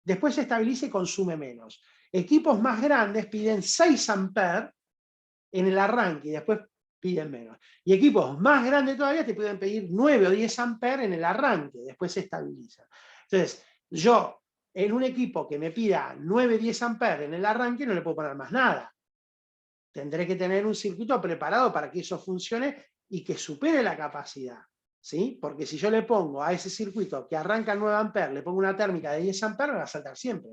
Después se estabiliza y consume menos. Equipos más grandes piden 6 amperes en el arranque y después piden menos. Y equipos más grandes todavía te pueden pedir 9 o 10 amperes en el arranque, después se estabiliza. Entonces, yo en un equipo que me pida 9 o 10 amperes en el arranque no le puedo poner más nada. Tendré que tener un circuito preparado para que eso funcione y que supere la capacidad, ¿sí? Porque si yo le pongo a ese circuito que arranca 9 amperes, le pongo una térmica de 10 amperes, me va a saltar siempre.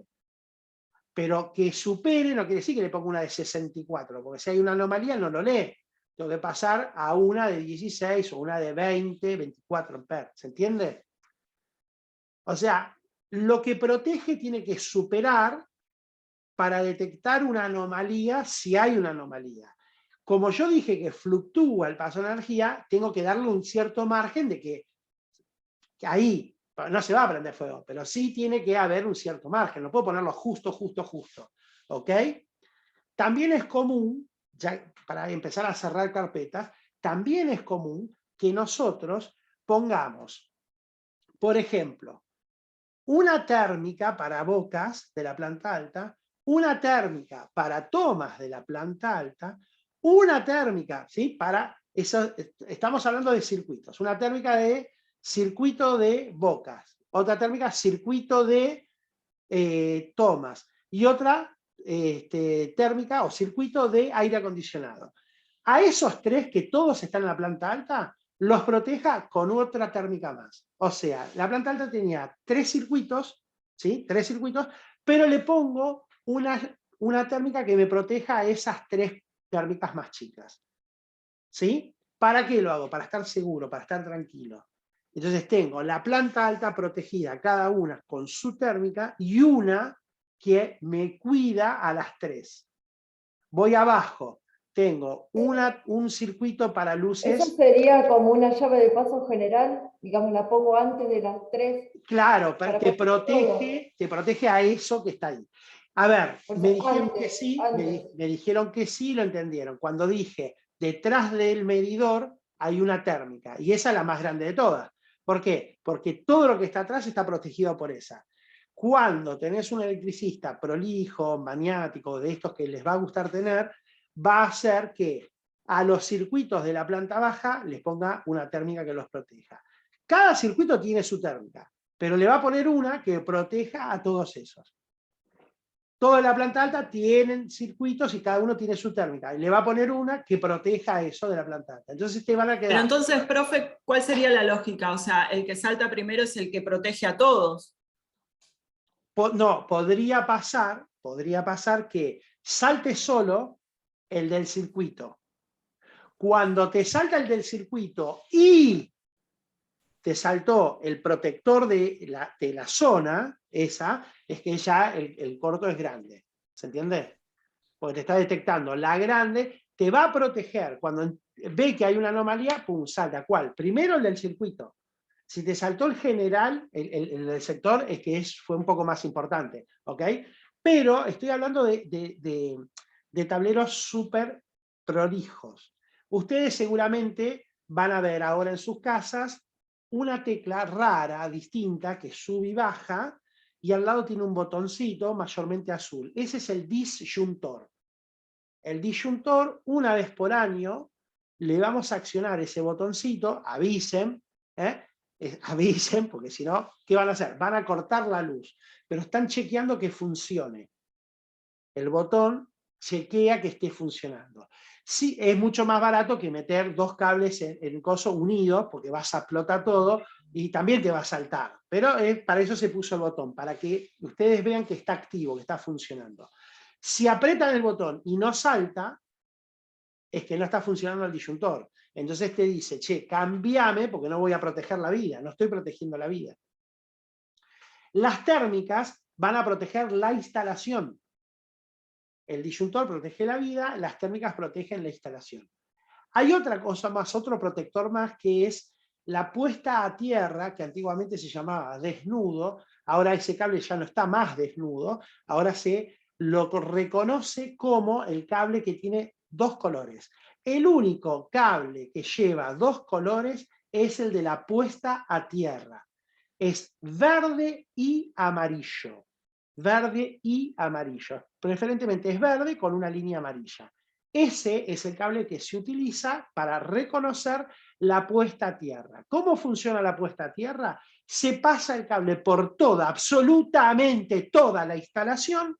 Pero que supere no quiere decir que le ponga una de 64, porque si hay una anomalía no lo lee. Tengo que pasar a una de 16 o una de 20, 24 amperes. ¿Se entiende? O sea, lo que protege tiene que superar para detectar una anomalía si hay una anomalía. Como yo dije que fluctúa el paso de energía, tengo que darle un cierto margen de que ahí no se va a prender fuego, pero sí tiene que haber un cierto margen, no puedo ponerlo justo, ¿ok? También es común, ya para empezar a cerrar carpetas, también es común que nosotros pongamos, por ejemplo, una térmica para bocas de la planta alta, una térmica para tomas de la planta alta, una térmica, ¿sí? Para eso, estamos hablando de circuitos, una térmica de circuito de bocas, otra térmica circuito de tomas y otra térmica o circuito de aire acondicionado. A esos 3 que todos están en la planta alta, los proteja con otra térmica más. O sea, la planta alta tenía 3 circuitos, ¿sí? 3 circuitos, pero le pongo una térmica que me proteja a esas 3 térmicas más chicas. ¿Sí? ¿Para qué lo hago? Para estar seguro, para estar tranquilo. Entonces tengo la planta alta protegida, cada una con su térmica, y una que me cuida a las 3. Voy abajo, tengo un circuito para luces. Eso sería como una llave de paso general, digamos, la pongo antes de las 3. Claro, te protege a eso que está ahí. A ver, me dijeron que sí, me dijeron que sí, lo entendieron. Cuando dije, detrás del medidor hay una térmica, y esa es la más grande de todas, ¿Por qué? Porque todo lo que está atrás está protegido por esa. Cuando tenés un electricista prolijo, maniático, de estos que les va a gustar tener, va a hacer que a los circuitos de la planta baja les ponga una térmica que los proteja. Cada circuito tiene su térmica, pero le va a poner una que proteja a todos esos. Toda la planta alta tienen circuitos y cada uno tiene su térmica. Y le va a poner una que proteja eso de la planta alta. Entonces te van a quedar... Pero entonces, profe, ¿cuál sería la lógica? O sea, el que salta primero es el que protege a todos. No, podría pasar que salte solo el del circuito. Cuando te salta el del circuito y te saltó el protector de la zona, esa, es que ya el corto es grande. ¿Se entiende? Porque te está detectando la grande, te va a proteger. Cuando ve que hay una anomalía, pum, salta. ¿Cuál? Primero el del circuito. Si te saltó el general, el del sector, es que fue un poco más importante, ¿ok? Pero estoy hablando de tableros súper prolijos. Ustedes seguramente van a ver ahora en sus casas una tecla rara, distinta, que sube y baja, y al lado tiene un botoncito mayormente azul. Ese es el disyuntor. El disyuntor, una vez por año, le vamos a accionar ese botoncito, avisen, avisen, porque si no, ¿qué van a hacer? Van a cortar la luz, pero están chequeando que funcione. El botón chequea que esté funcionando. Sí, es mucho más barato que meter dos cables en coso unidos, porque vas a explotar todo y también te va a saltar. Pero para eso se puso el botón, para que ustedes vean que está activo, que está funcionando. Si apretan el botón y no salta, es que no está funcionando el disyuntor. Entonces te dice, che, cambiame porque no voy a proteger la vida, no estoy protegiendo la vida. Las térmicas van a proteger la instalación. El disyuntor protege la vida, las térmicas protegen la instalación. Hay otra cosa más, otro protector más, que es la puesta a tierra, que antiguamente se llamaba desnudo, ahora ese cable ya no está más desnudo, ahora se lo reconoce como el cable que tiene dos colores. El único cable que lleva dos colores es el de la puesta a tierra. Es verde y amarillo. Verde y amarillo. Preferentemente es verde con una línea amarilla. Ese es el cable que se utiliza para reconocer la puesta a tierra. ¿Cómo funciona la puesta a tierra? Se pasa el cable por toda, absolutamente toda la instalación,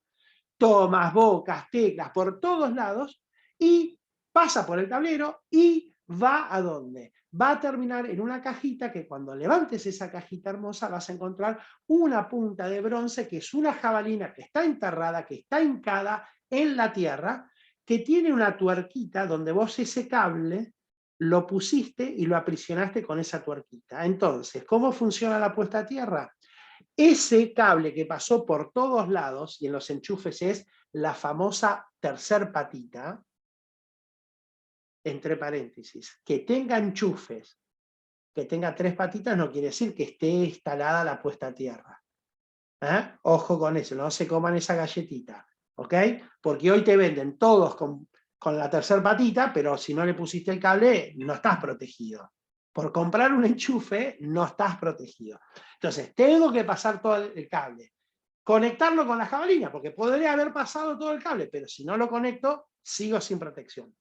tomas, bocas, teclas, por todos lados, y pasa por el tablero y va ¿a dónde? Va a terminar en una cajita que cuando levantes esa cajita hermosa vas a encontrar una punta de bronce que es una jabalina que está enterrada, que está hincada en la tierra, que tiene una tuerquita donde vos ese cable lo pusiste y lo aprisionaste con esa tuerquita. Entonces, ¿cómo funciona la puesta a tierra? Ese cable que pasó por todos lados, y en los enchufes es la famosa tercer patita, entre paréntesis, que tenga enchufes, que tenga tres patitas no quiere decir que esté instalada la puesta a tierra. Ojo con eso, no se coman esa galletita, ¿ok? Porque hoy te venden todos con la tercer patita, pero si no le pusiste el cable, no estás protegido. Por comprar un enchufe, no estás protegido. Entonces, tengo que pasar todo el cable. Conectarlo con la jabalina, porque podría haber pasado todo el cable, pero si no lo conecto, sigo sin protección.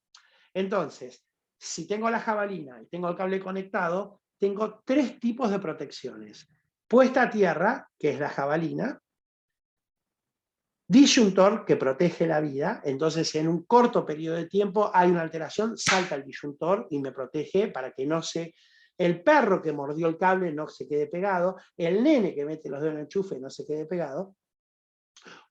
Entonces, si tengo la jabalina y tengo el cable conectado, tengo tres tipos de protecciones. Puesta a tierra, que es la jabalina. Disyuntor, que protege la vida. Entonces, en un corto periodo de tiempo hay una alteración, salta el disyuntor y me protege para que no se... El perro que mordió el cable no se quede pegado, el nene que mete los dedos en el enchufe no se quede pegado,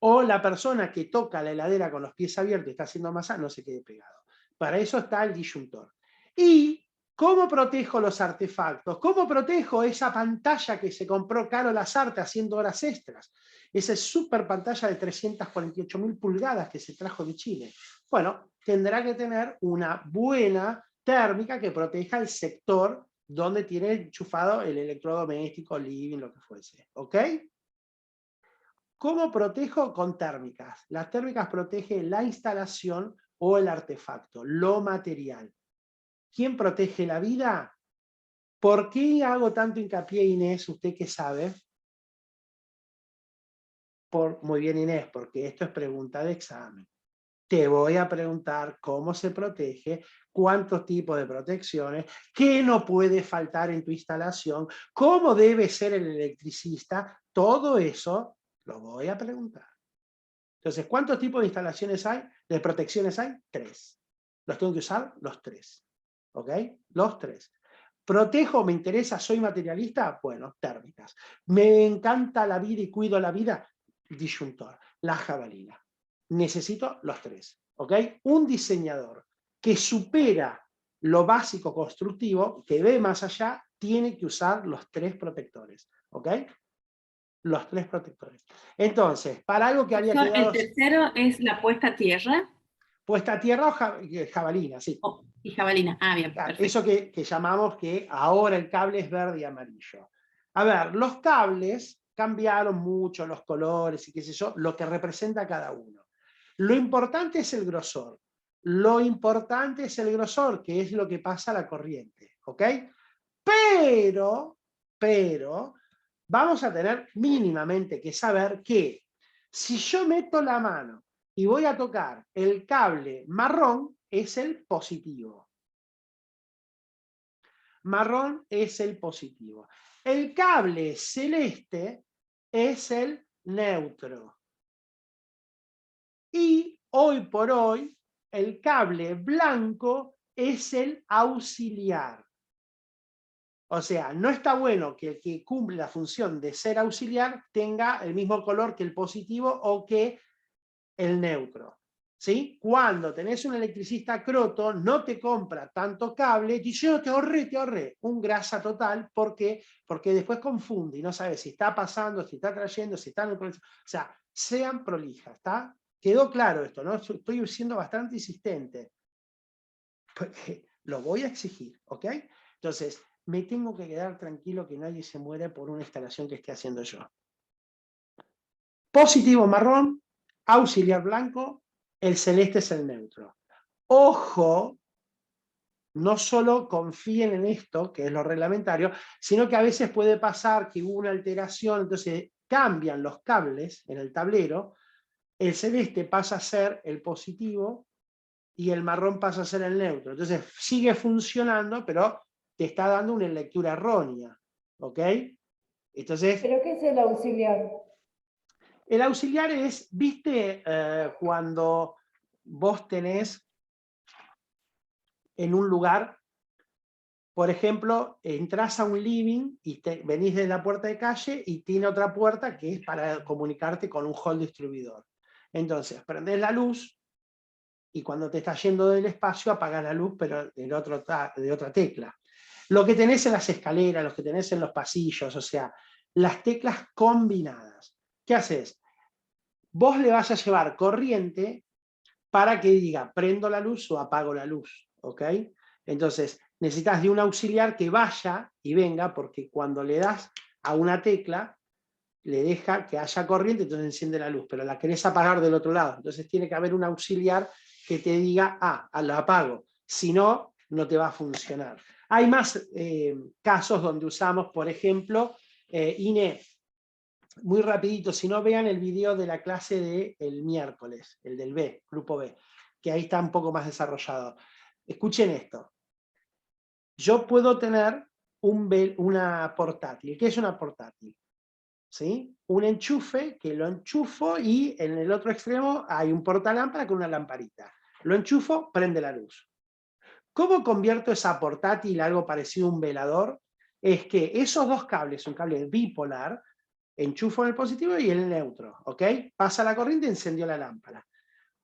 o la persona que toca la heladera con los pies abiertos y está haciendo masa no se quede pegado. Para eso está el disyuntor. ¿Y cómo protejo los artefactos? ¿Cómo protejo esa pantalla que se compró Caro Lasarte haciendo horas extras? Esa super pantalla de 348.000 pulgadas que se trajo de Chile. Bueno, tendrá que tener una buena térmica que proteja el sector donde tiene enchufado el electrodoméstico, living, lo que fuese. ¿Ok? ¿Cómo protejo? Con térmicas. Las térmicas protegen la instalación o el artefacto, lo material. ¿Quién protege la vida? ¿Por qué hago tanto hincapié, Inés? ¿Usted qué sabe? Muy bien, Inés, porque esto es pregunta de examen. Te voy a preguntar cómo se protege, cuántos tipos de protecciones, qué no puede faltar en tu instalación, cómo debe ser el electricista, todo eso lo voy a preguntar. Entonces, ¿cuántos tipos de instalaciones hay? De protecciones hay 3. Los tengo que usar los 3. ¿Ok? Los 3. ¿Protejo, me interesa, soy materialista? Bueno, térmicas. ¿Me encanta la vida y cuido la vida? Disyuntor, la jabalina. Necesito los 3. ¿Ok? Un diseñador que supera lo básico constructivo, que ve más allá, tiene que usar los 3 protectores. ¿Ok? Los 3 protectores. Entonces, para algo que había Profesor, quedado... el tercero es la puesta a tierra. Puesta a tierra o jabalina, sí. Oh, y jabalina. Ah, bien, Claro, perfecto. eso que llamamos que ahora el cable es verde y amarillo. A ver, los cables cambiaron mucho los colores y qué sé yo, lo que representa cada uno. Lo importante es el grosor. Lo importante es el grosor, que es lo que pasa a la corriente. ¿Ok? Pero, vamos a tener mínimamente que saber que si yo meto la mano y voy a tocar el cable marrón, es el positivo. Marrón es el positivo. El cable celeste es el neutro. Y hoy por hoy, el cable blanco es el auxiliar. O sea, no está bueno que el que cumple la función de ser auxiliar tenga el mismo color que el positivo o que el neutro. ¿Sí? Cuando tenés un electricista croto, no te compra tanto cable, dice, yo te ahorré, un grasa total, ¿por qué? Porque después confunde y no sabe si está pasando, si está trayendo, si está en el proceso. O sea, sean prolijas, ¿está? Quedó claro esto, ¿no? Estoy siendo bastante insistente, porque lo voy a exigir, ¿ok? Entonces, me tengo que quedar tranquilo que nadie se muere por una instalación que esté haciendo yo. Positivo marrón, auxiliar blanco, el celeste es el neutro. Ojo, no solo confíen en esto, que es lo reglamentario, sino que a veces puede pasar que hubo una alteración, entonces cambian los cables en el tablero, el celeste pasa a ser el positivo y el marrón pasa a ser el neutro. Entonces sigue funcionando, pero te está dando una lectura errónea. ¿Ok? Entonces, ¿Pero qué es el auxiliar? el auxiliar es, ¿viste cuando vos tenés en un lugar, por ejemplo, entras a un living y venís de la puerta de calle y tiene otra puerta que es para comunicarte con un hall distribuidor? Entonces, prendés la luz y cuando te estás yendo del espacio apagás la luz, pero de otra tecla. Lo que tenés en las escaleras, lo que tenés en los pasillos, o sea, las teclas combinadas. ¿Qué haces? Vos le vas a llevar corriente para que diga prendo la luz o apago la luz, ¿ok? Entonces, necesitas de un auxiliar que vaya y venga, porque cuando le das a una tecla, le deja que haya corriente, entonces enciende la luz, pero la querés apagar del otro lado. Entonces tiene que haber un auxiliar que te diga, la apago. Si no, no te va a funcionar. Hay más casos donde usamos, por ejemplo, INE, muy rapidito, si no vean el video de la clase del miércoles, el del B, grupo B, que ahí está un poco más desarrollado. Escuchen esto. Yo puedo tener una portátil. ¿Qué es una portátil? ¿Sí? Un enchufe que lo enchufo y en el otro extremo hay un portalámpara con una lamparita. Lo enchufo, prende la luz. ¿Cómo convierto esa portátil a algo parecido a un velador? Es que esos dos cables, un cable bipolar, enchufo en el positivo y en el neutro, ¿ok? Pasa la corriente y encendió la lámpara.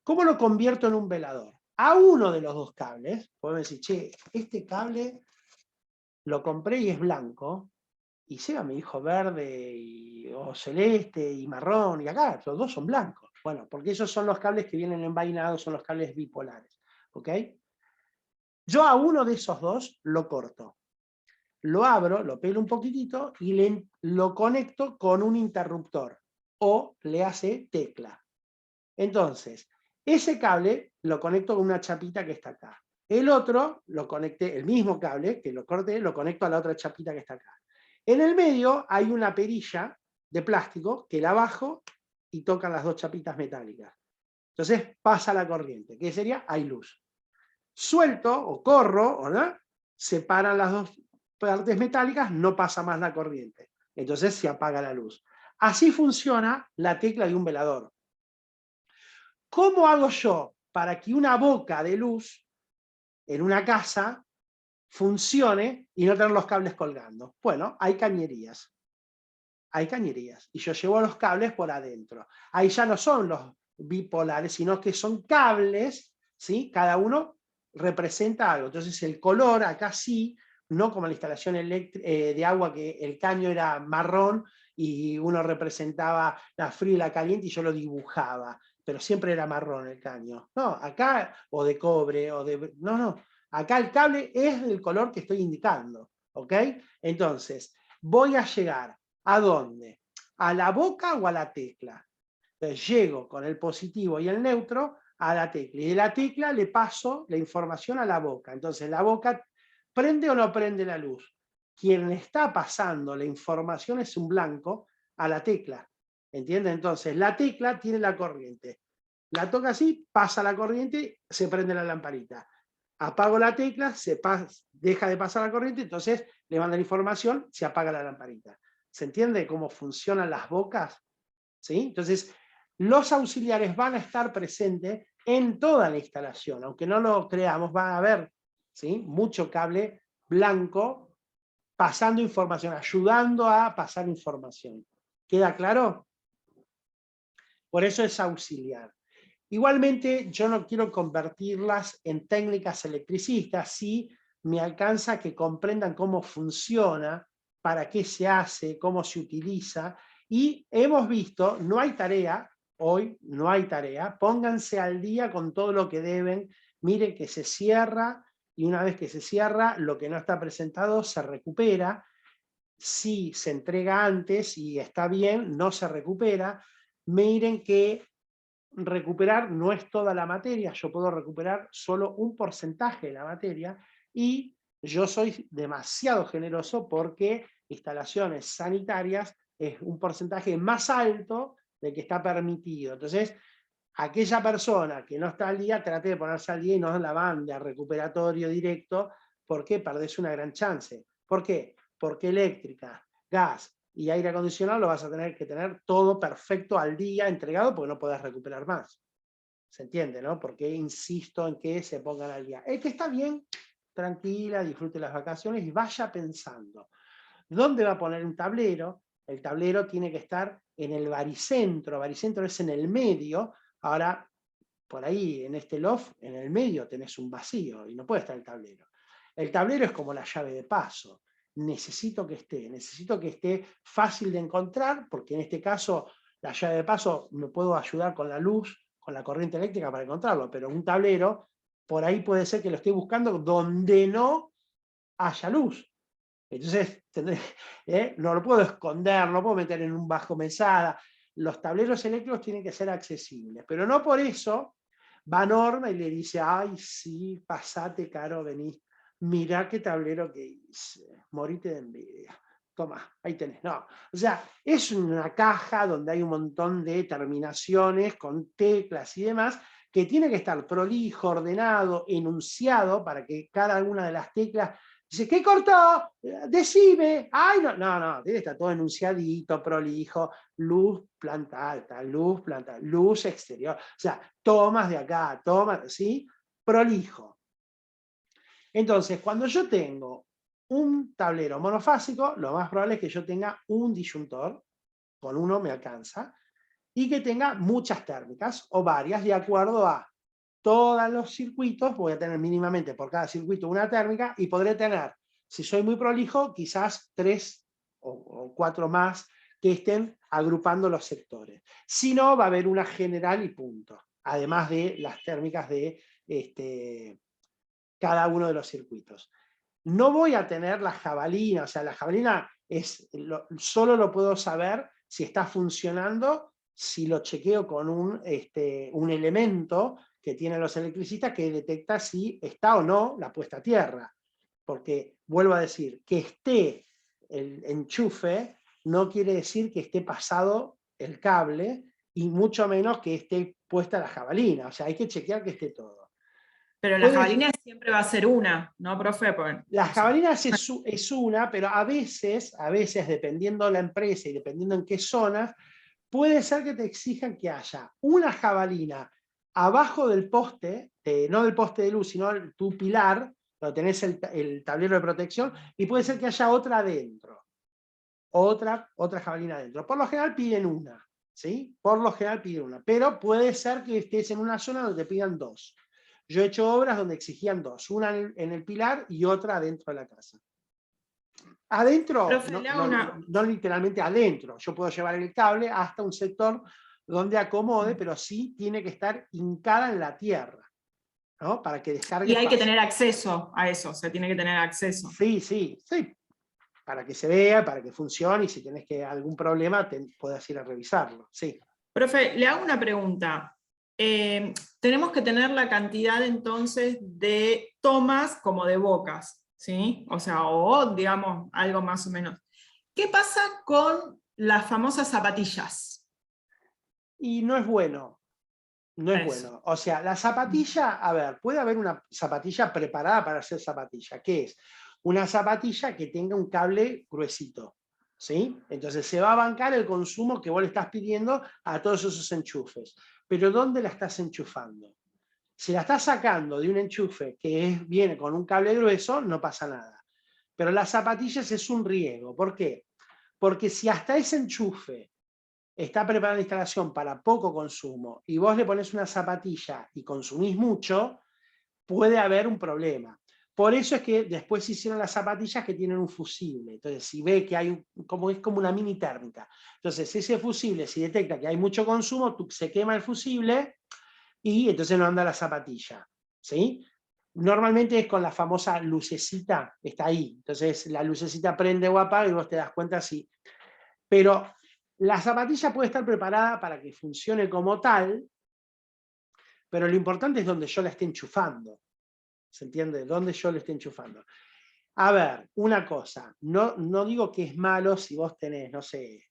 ¿Cómo lo convierto en un velador? A uno de los dos cables, podemos decir, che, este cable lo compré y es blanco, y Seba me dijo verde, o celeste, y marrón, y acá los dos son blancos. Bueno, porque esos son los cables que vienen envainados, son los cables bipolares, ¿ok? Yo a uno de esos dos lo corto. Lo abro, lo pelo un poquitito y lo conecto con un interruptor o le hace tecla. Entonces, ese cable lo conecto con una chapita que está acá. El otro lo conecté, el mismo cable que lo corté, lo conecto a la otra chapita que está acá. En el medio hay una perilla de plástico que la bajo y tocan las dos chapitas metálicas. Entonces pasa la corriente, que sería, hay luz. Suelto o corro, ¿no? Separan las dos partes metálicas, no pasa más la corriente. Entonces se apaga la luz. Así funciona la tecla de un velador. ¿Cómo hago yo para que una boca de luz en una casa funcione y no tener los cables colgando? Bueno, hay cañerías. Hay cañerías. Y yo llevo los cables por adentro. Ahí ya no son los bipolares, sino que son cables, ¿sí? Cada uno representa algo. Entonces el color acá sí, no como la instalación de agua, que el caño era marrón y uno representaba la fría y la caliente y yo lo dibujaba, pero siempre era marrón el caño. No, acá, o de cobre, o de... No. Acá el cable es del color que estoy indicando, ¿ok? Entonces, voy a llegar, ¿a dónde? ¿A la boca o a la tecla? Entonces, llego con el positivo y el neutro a la tecla, y de la tecla le paso la información a la boca. Entonces, la boca prende o no prende la luz. Quien está pasando la información es un blanco a la tecla, ¿entienden? Entonces, la tecla tiene la corriente. La toca así, pasa la corriente, se prende la lamparita. Apago la tecla, deja de pasar la corriente, entonces le manda la información, se apaga la lamparita. ¿Se entiende cómo funcionan las bocas? ¿Sí? Entonces, los auxiliares van a estar presentes en toda la instalación. Aunque no lo creamos, va a haber, ¿sí?, mucho cable blanco pasando información, ayudando a pasar información. ¿Queda claro? Por eso es auxiliar. Igualmente, yo no quiero convertirlas en técnicas electricistas, sí me alcanza que comprendan cómo funciona, para qué se hace, cómo se utiliza, y hemos visto, no hay tarea, hoy no hay tarea, pónganse al día con todo lo que deben, miren que se cierra, y una vez que se cierra, lo que no está presentado se recupera, si se entrega antes y está bien, no se recupera, miren que recuperar no es toda la materia, yo puedo recuperar solo un porcentaje de la materia y yo soy demasiado generoso porque instalaciones sanitarias es un porcentaje más alto del que está permitido. Entonces, aquella persona que no está al día, trate de ponerse al día y no la mande a recuperatorio directo porque perdés una gran chance. ¿Por qué? Porque eléctrica, gas y aire acondicionado lo vas a tener que tener todo perfecto al día entregado porque no podés recuperar más. ¿Se entiende, no? Porque insisto en que se pongan al día. El que está bien, tranquila, disfrute las vacaciones y vaya pensando. ¿Dónde va a poner un tablero? El tablero tiene que estar en el baricentro. Baricentro es en el medio. Ahora, por ahí, en este loft, en el medio tenés un vacío y no puede estar el tablero. El tablero es como la llave de paso. Necesito que esté fácil de encontrar, porque en este caso la llave de paso me puedo ayudar con la luz, con la corriente eléctrica para encontrarlo, pero un tablero, por ahí puede ser que lo esté buscando donde no haya luz. Entonces, no lo puedo esconder, no lo puedo meter en un bajo mesada. Los tableros eléctricos tienen que ser accesibles, pero no por eso va Norma y le dice, ay, sí, pasate, Caro, vení, mirá qué tablero que hice, morite de envidia. Toma, ahí tenés. No, o sea, es una caja donde hay un montón de terminaciones con teclas y demás, que tiene que estar prolijo, ordenado, enunciado, para que cada una de las teclas dice, ¿qué cortó? Decime. Ay, no, tiene que estar todo enunciadito, prolijo, luz, planta alta, luz exterior. O sea, tomas de acá, tomas, ¿sí? Prolijo. Entonces, cuando yo tengo un tablero monofásico, lo más probable es que yo tenga un disyuntor, con uno me alcanza, y que tenga muchas térmicas, o varias, de acuerdo a todos los circuitos. Voy a tener mínimamente por cada circuito una térmica, y podré tener, si soy muy prolijo, quizás 3 o 4 más que estén agrupando los sectores. Si no, va a haber una general y punto, además de las térmicas de cada uno de los circuitos. No voy a tener la jabalina, o sea, la jabalina solo lo puedo saber si está funcionando, si lo chequeo con un elemento que tienen los electricistas que detecta si está o no la puesta a tierra. Porque, vuelvo a decir, que esté el enchufe no quiere decir que esté pasado el cable y mucho menos que esté puesta la jabalina. O sea, hay que chequear que esté todo. Pero la Puede- jabalina siempre va a ser una, ¿no, profe? Porque, La o sea, jabalina es una, pero a veces, dependiendo de la empresa y dependiendo en qué zonas, puede ser que te exijan que haya una jabalina abajo del poste, no del poste de luz, sino tu pilar, donde tenés el tablero de protección, y puede ser que haya otra adentro. Otra jabalina adentro. Por lo general piden una, ¿sí? Por lo general piden una, pero puede ser que estés en una zona donde te pidan dos. Yo he hecho obras donde exigían dos, una en el pilar y otra adentro de la casa. Adentro, profe, le hago una... no literalmente adentro, yo puedo llevar el cable hasta un sector donde acomode, pero sí tiene que estar hincada en la tierra, ¿no? Para que descargue Y hay que fácil. tener acceso a eso, se tiene que tener acceso. Sí, para que se vea, para que funcione, y si tenés algún problema, podés ir a revisarlo, sí. Profe, le hago una pregunta. Tenemos que tener la cantidad entonces de tomas como de bocas, ¿sí? O sea, o digamos algo más o menos. ¿Qué pasa con las famosas zapatillas? Y no es bueno, no es Eso. bueno. O sea, la zapatilla, a ver, puede haber una zapatilla preparada para hacer zapatilla. ¿Qué es? Una zapatilla que tenga un cable gruesito, ¿sí? Entonces se va a bancar el consumo que vos le estás pidiendo a todos esos enchufes. Pero ¿dónde la estás enchufando? Si la estás sacando de un enchufe que viene con un cable grueso, no pasa nada. Pero las zapatillas es un riesgo. ¿Por qué? Porque si hasta ese enchufe está preparada la instalación para poco consumo y vos le pones una zapatilla y consumís mucho, puede haber un problema. Por eso es que después se hicieron las zapatillas que tienen un fusible. Entonces, si ve que hay es como una mini térmica. Entonces, ese fusible, si detecta que hay mucho consumo, se quema el fusible y entonces no anda la zapatilla. ¿Sí? Normalmente es con la famosa lucecita, está ahí. Entonces, la lucecita prende o apaga y vos te das cuenta si... Pero la zapatilla puede estar preparada para que funcione como tal, pero lo importante es donde yo la esté enchufando. ¿Se entiende? Donde yo la esté enchufando. A ver, una cosa, no digo que es malo si vos tenés, no sé,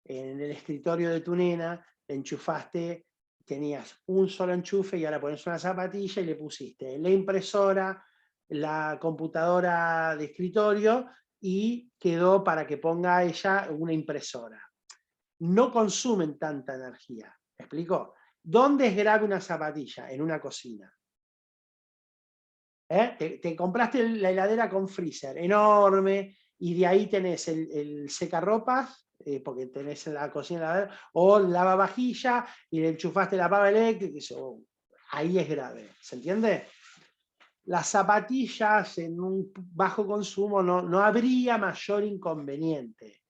en el escritorio de tu nena, le enchufaste, tenías un solo enchufe y ahora pones una zapatilla y le pusiste la impresora, la computadora de escritorio y quedó para que ponga ella una impresora. No consumen tanta energía. ¿Me explico? ¿Dónde es grave una zapatilla? En una cocina. Te compraste la heladera con freezer enorme y de ahí tenés el secarropas, porque tenés en la cocina o lavavajilla y le enchufaste la pava eléctrica, eso, ahí es grave. ¿Se entiende? Las zapatillas en un bajo consumo no habría mayor inconveniente.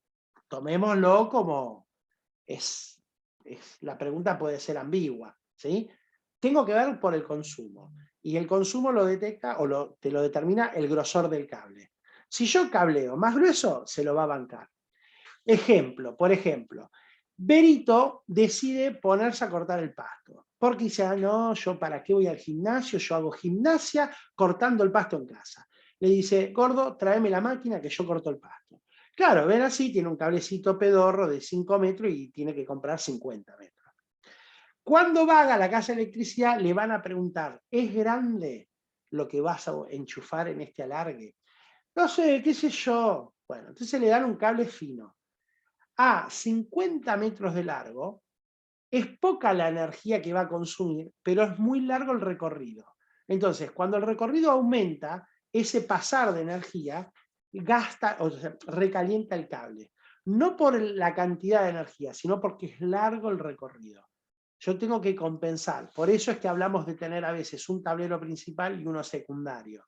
Tomémoslo como... la pregunta puede ser ambigua, ¿sí? Tengo que ver por el consumo. Y el consumo lo detecta te lo determina el grosor del cable. Si yo cableo más grueso, se lo va a bancar. Por ejemplo, Berito decide ponerse a cortar el pasto. Porque dice, no, yo para qué voy al gimnasio, yo hago gimnasia cortando el pasto en casa. Le dice, gordo, tráeme la máquina que yo corto el pasto. Claro, ven así, tiene un cablecito pedorro de 5 metros y tiene que comprar 50 metros. Cuando va a la casa de electricidad, le van a preguntar, ¿es grande lo que vas a enchufar en este alargue? No sé, qué sé yo. Bueno, entonces le dan un cable fino. A 50 metros de largo, es poca la energía que va a consumir, pero es muy largo el recorrido. Entonces, cuando el recorrido aumenta, ese pasar de energía gasta, o sea, recalienta el cable. No por la cantidad de energía, sino porque es largo el recorrido. Yo tengo que compensar. Por eso es que hablamos de tener a veces un tablero principal y uno secundario.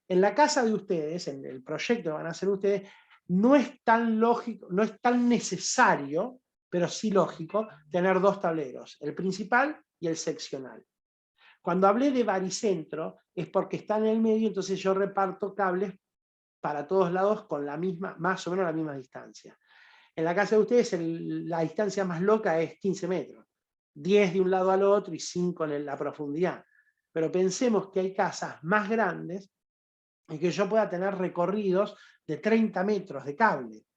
En la casa de ustedes, en el proyecto que van a hacer ustedes, no es tan lógico, no es tan necesario, pero sí lógico, tener dos tableros, el principal y el seccional. Cuando hablé de baricentro, es porque está en el medio, entonces yo reparto cables para todos lados con la misma, más o menos la misma distancia. En la casa de ustedes la distancia más loca es 15 metros. 10 de un lado al otro y 5 en la profundidad. pero pensemos que hay casas más grandes y que yo pueda tener recorridos de 30 metros de cable.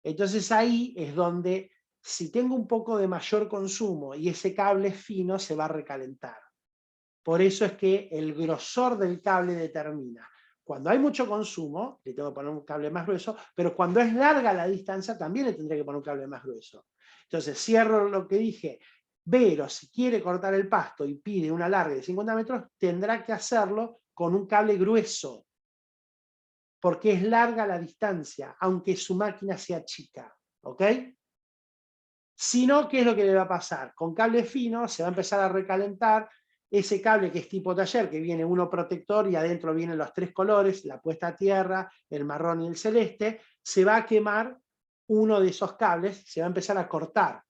Entonces ahí es donde, si tengo un poco de mayor consumo y ese cable es fino, se va a recalentar. Por eso es que el grosor del cable determina. Cuando hay mucho consumo, le tengo que poner un cable más grueso, pero cuando es larga la distancia, también le tendré que poner un cable más grueso. Entonces cierro lo que dije. Vero, si quiere cortar el pasto y pide una larga de 50 metros, tendrá que hacerlo con un cable grueso, porque es larga la distancia, aunque su máquina sea chica, ¿ok? Si no, ¿qué es lo que le va a pasar? Con cable fino se va a empezar a recalentar, ese cable que es tipo taller, que viene uno protector y adentro vienen los 3 colores, la puesta a tierra, el marrón y el celeste, se va a quemar uno de esos cables, se va a empezar a cortar,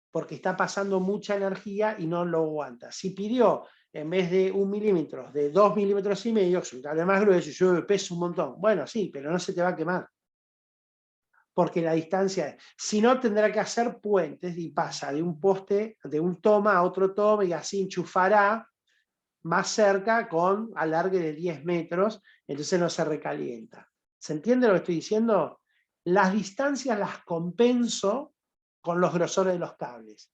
porque está pasando mucha energía y no lo aguanta. Si pidió, en vez de 1 milímetro, de 2,5 milímetros, es un cable más grueso, yo peso un montón. Bueno, sí, pero no se te va a quemar, porque la distancia es. Si no, tendrá que hacer puentes y pasa de un poste, de un toma a otro toma, y así enchufará más cerca con alargue de 10 metros, entonces no se recalienta. ¿Se entiende lo que estoy diciendo? Las distancias las compenso con los grosores de los cables.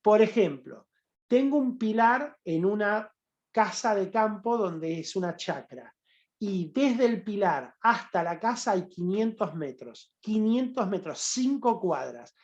Por ejemplo, tengo un pilar en una casa de campo donde es una chacra, y desde el pilar hasta la casa hay 500 metros, 5 cuadras.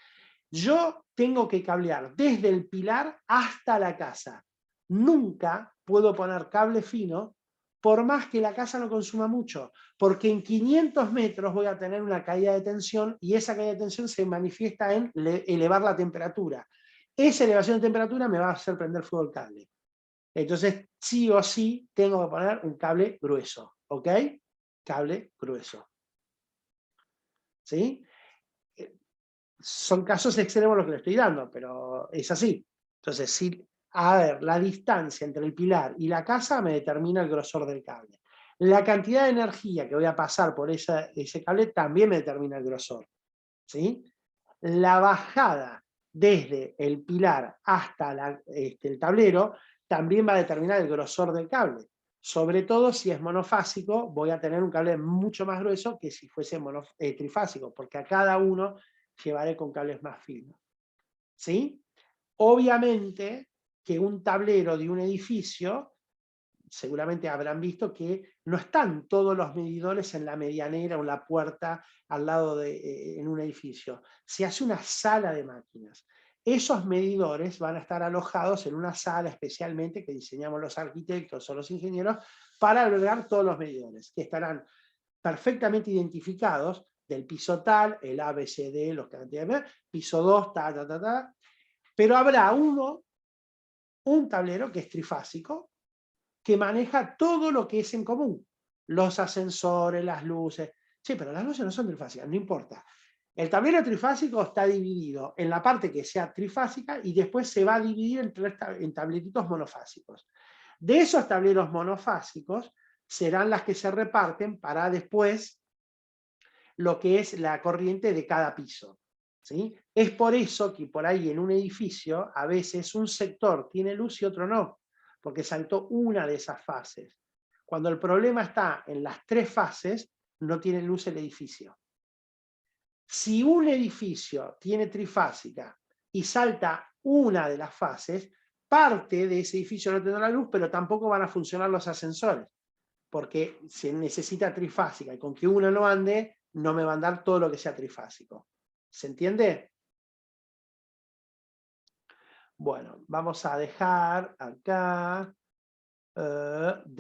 Yo tengo que cablear desde el pilar hasta la casa. Nunca puedo poner cable fino, por más que la casa no consuma mucho, porque en 500 metros voy a tener una caída de tensión, y esa caída de tensión se manifiesta en elevar la temperatura. Esa elevación de temperatura me va a hacer prender fuego el cable. Entonces, sí o sí, tengo que poner un cable grueso, ¿ok? Cable grueso. ¿Sí? Son casos extremos los que le estoy dando, pero es así. Entonces, sí, a ver, la distancia entre el pilar y la casa me determina el grosor del cable. La cantidad de energía que voy a pasar por ese cable también me determina el grosor, ¿sí? La bajada desde el pilar hasta el tablero también va a determinar el grosor del cable. Sobre todo si es monofásico, voy a tener un cable mucho más grueso que si fuese trifásico, porque a cada uno llevaré con cables más finos. ¿Sí? Obviamente que un tablero de un edificio, seguramente habrán visto que no están todos los medidores en la medianera o en la puerta al lado en un edificio. Se hace una sala de máquinas. Esos medidores van a estar alojados en una sala especialmente que diseñamos los arquitectos o los ingenieros para albergar todos los medidores, que estarán perfectamente identificados del piso tal, el A, B, C, D, los que piso 2, pero habrá un tablero que es trifásico, que maneja todo lo que es en común. Los ascensores, las luces. Sí, pero las luces no son trifásicas, no importa. El tablero trifásico está dividido en la parte que sea trifásica y después se va a dividir en tableritos monofásicos. De esos tableros monofásicos serán las que se reparten para después lo que es la corriente de cada piso. ¿Sí? Es por eso que por ahí en un edificio a veces un sector tiene luz y otro no, porque saltó una de esas fases. Cuando el problema está en las 3 fases, no tiene luz el edificio. Si un edificio tiene trifásica y salta una de las fases, parte de ese edificio no tendrá luz, pero tampoco van a funcionar los ascensores, porque se necesita trifásica, y con que una no ande, no me va a andar todo lo que sea trifásico. ¿Se entiende? Bueno, vamos a dejar acá